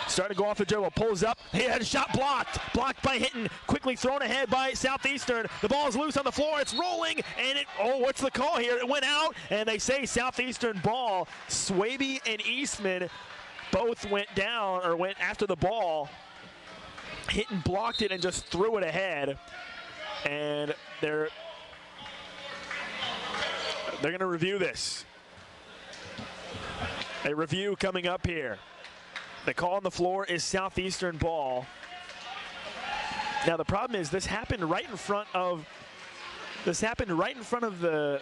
starting to go off the dribble. Pulls up. He had a shot blocked. Blocked by Hinton. Quickly thrown ahead by Southeastern. The ball is loose on the floor. It's rolling. And what's the call here? It went out. And they say Southeastern ball. Swaby and Eastman both went down or went after the ball. Hinton blocked it and just threw it ahead, and they're going to review this. A review coming up here. The call on the floor is Southeastern ball. Now the problem is this happened right in front of the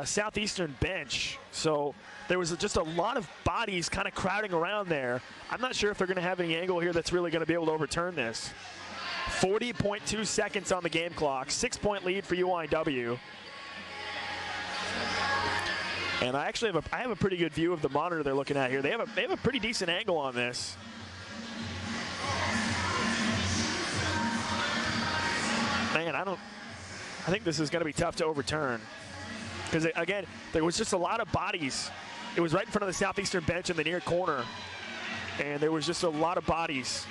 Southeastern bench, so there was just a lot of bodies kind of crowding around there. I'm not sure if they're going to have any angle here that's really going to be able to overturn this. 40.2 seconds on the game clock. 6-point lead for UIW. And I have a pretty good view of the monitor they're looking at here. They have a pretty decent angle on this. Man, I think this is going to be tough to overturn. Because, again, there was just a lot of bodies. It was right in front of the Southeastern bench in the near corner. And there was just a lot of bodies.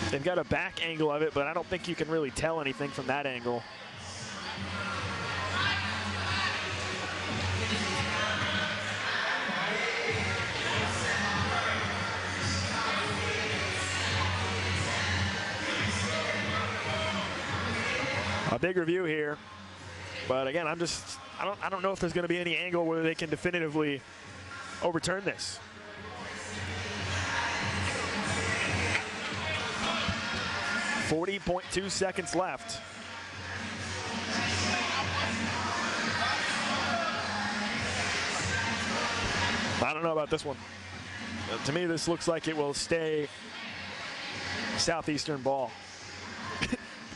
They've got a back angle of it, but I don't think you can really tell anything from that angle. a big review here. But again, I don't know if there's going to be any angle where they can definitively overturn this. .2 seconds left. I don't know about this one. To me, this looks like it will stay Southeastern ball.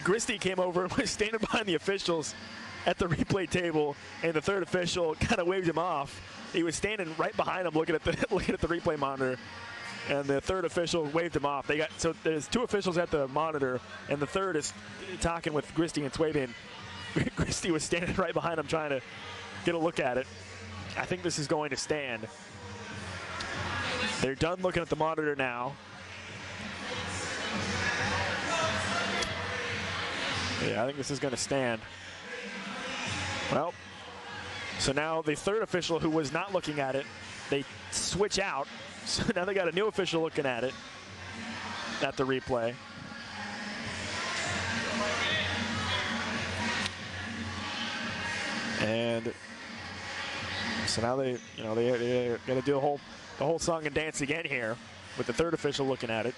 Christie came over and was standing behind the officials at the replay table, and the third official kind of waved him off. He was standing right behind him looking at the replay monitor, and the third official waved him off. So there's two officials at the monitor, and the third is talking with Christie and Swabian. Christie was standing right behind him trying to get a look at it. I think this is going to stand. They're done looking at the monitor now. Yeah, I think this is going to stand. Well, so now the third official who was not looking at it, they switch out. So now they got a new official looking at it, at the replay. And so now they're going to do the whole song and dance again here with the third official looking at it.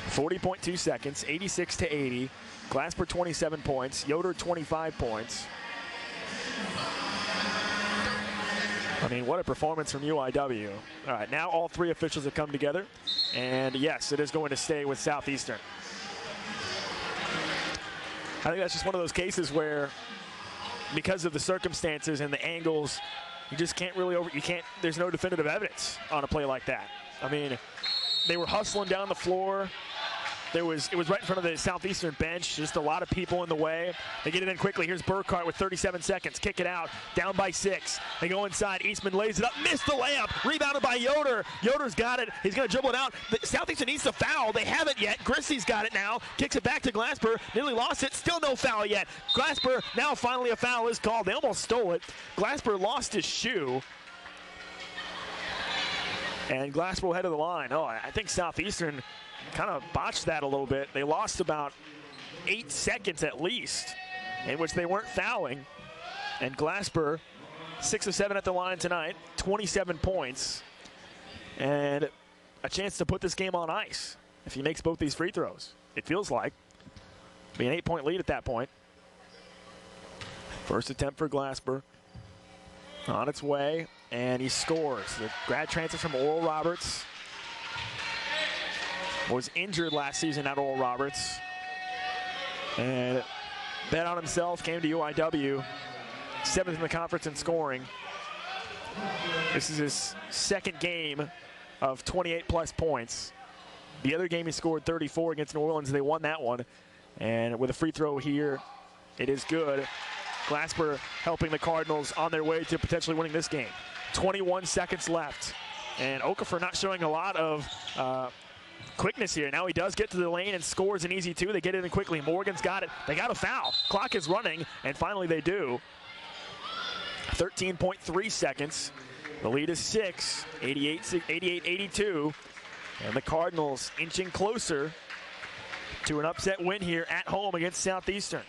40.2 seconds, 86-80. Glasper 27 points, Yoder 25 points. I mean, what a performance from UIW. All right, now all three officials have come together, and yes, it is going to stay with Southeastern. I think that's just one of those cases where, because of the circumstances and the angles, you just can't really there's no definitive evidence on a play like that. I mean, they were hustling down the floor. It was right in front of the Southeastern bench, just a lot of people in the way. They get it in quickly. Here's Burkhart with 37 seconds. Kick it out, down by 6. They go inside. Eastman lays it up, missed the layup. Rebounded by Yoder. Yoder's got it. He's going to dribble it out. Southeastern needs to foul. They haven't yet. Christie's got it now. Kicks it back to Glasper. Nearly lost it. Still no foul yet. Glasper, now finally a foul is called. They almost stole it. Glasper lost his shoe. And Glasper will head to the line. Oh, I think Southeastern kind of botched that a little bit. They lost about 8 seconds at least in which they weren't fouling. And Glasper, 6 of 7 at the line tonight, 27 points, and a chance to put this game on ice if he makes both these free throws. It feels like. Be an 8-point lead at that point. First attempt for Glasper. On its way, and he scores. The grad transfer from Oral Roberts. Was injured last season at Oral Roberts, and bet on himself, came to UIW, 7th in the conference in scoring. This is his second game of 28-plus points. The other game he scored 34 against New Orleans. They won that one, and with a free throw here, it is good. Glasper helping the Cardinals on their way to potentially winning this game. 21 seconds left, and Okafor not showing a lot of quickness here. Now he does get to the lane and scores an easy 2. They get it in quickly. Morgan's got it. They got a foul. Clock is running, and finally they do. 13.3 seconds. The lead is 6, 88-82. And the Cardinals inching closer to an upset win here at home against Southeastern.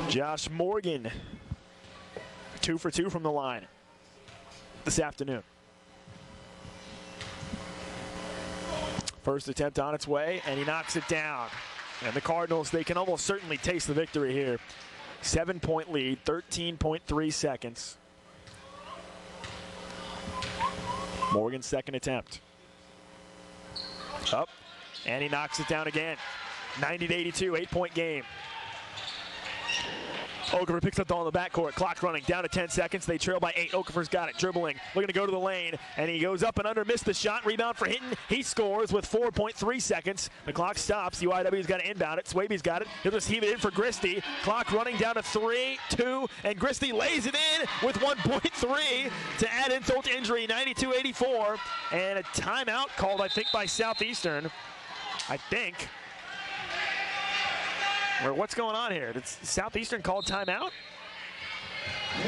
Josh Morgan, 2 for 2 from the line this afternoon. First attempt on its way, and he knocks it down. And the Cardinals, they can almost certainly taste the victory here. 7-point lead, 13.3 seconds. Morgan's second attempt. Up, and he knocks it down again. 90-82, 8-point game. Okafor picks up the ball in the backcourt. Clock running down to 10 seconds. They trail by 8. Okafor's got it, dribbling, looking to go to the lane, and he goes up and under, missed the shot. Rebound for Hinton. He scores with 4.3 seconds. The clock stops. UIW's got to inbound it. Swaby's got it. He'll just heave it in for Christie. Clock running down to 3, 2, and Christie lays it in with 1.3 to add insult to injury. 92-84, and a timeout called, I think, by Southeastern. I think. Or what's going on here? Did Southeastern call timeout?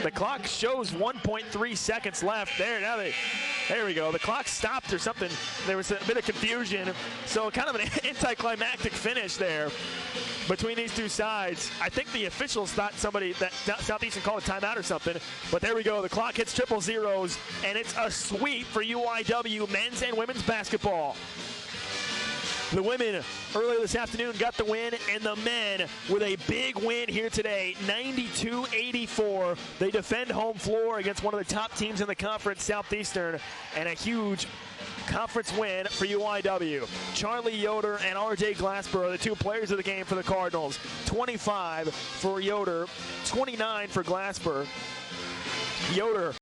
The clock shows 1.3 seconds left. There, now There we go. The clock stopped or something. There was a bit of confusion. So kind of an anticlimactic finish there between these two sides. I think the officials thought somebody that Southeastern called a timeout or something. But there we go. The clock hits triple zeros, and it's a sweep for UIW men's and women's basketball. The women earlier this afternoon got the win, and the men with a big win here today, 92-84. They defend home floor against one of the top teams in the conference, Southeastern, and a huge conference win for UIW. Charlie Yoder and RJ Glasper are the two players of the game for the Cardinals. 25 for Yoder, 29 for Glasper. Yoder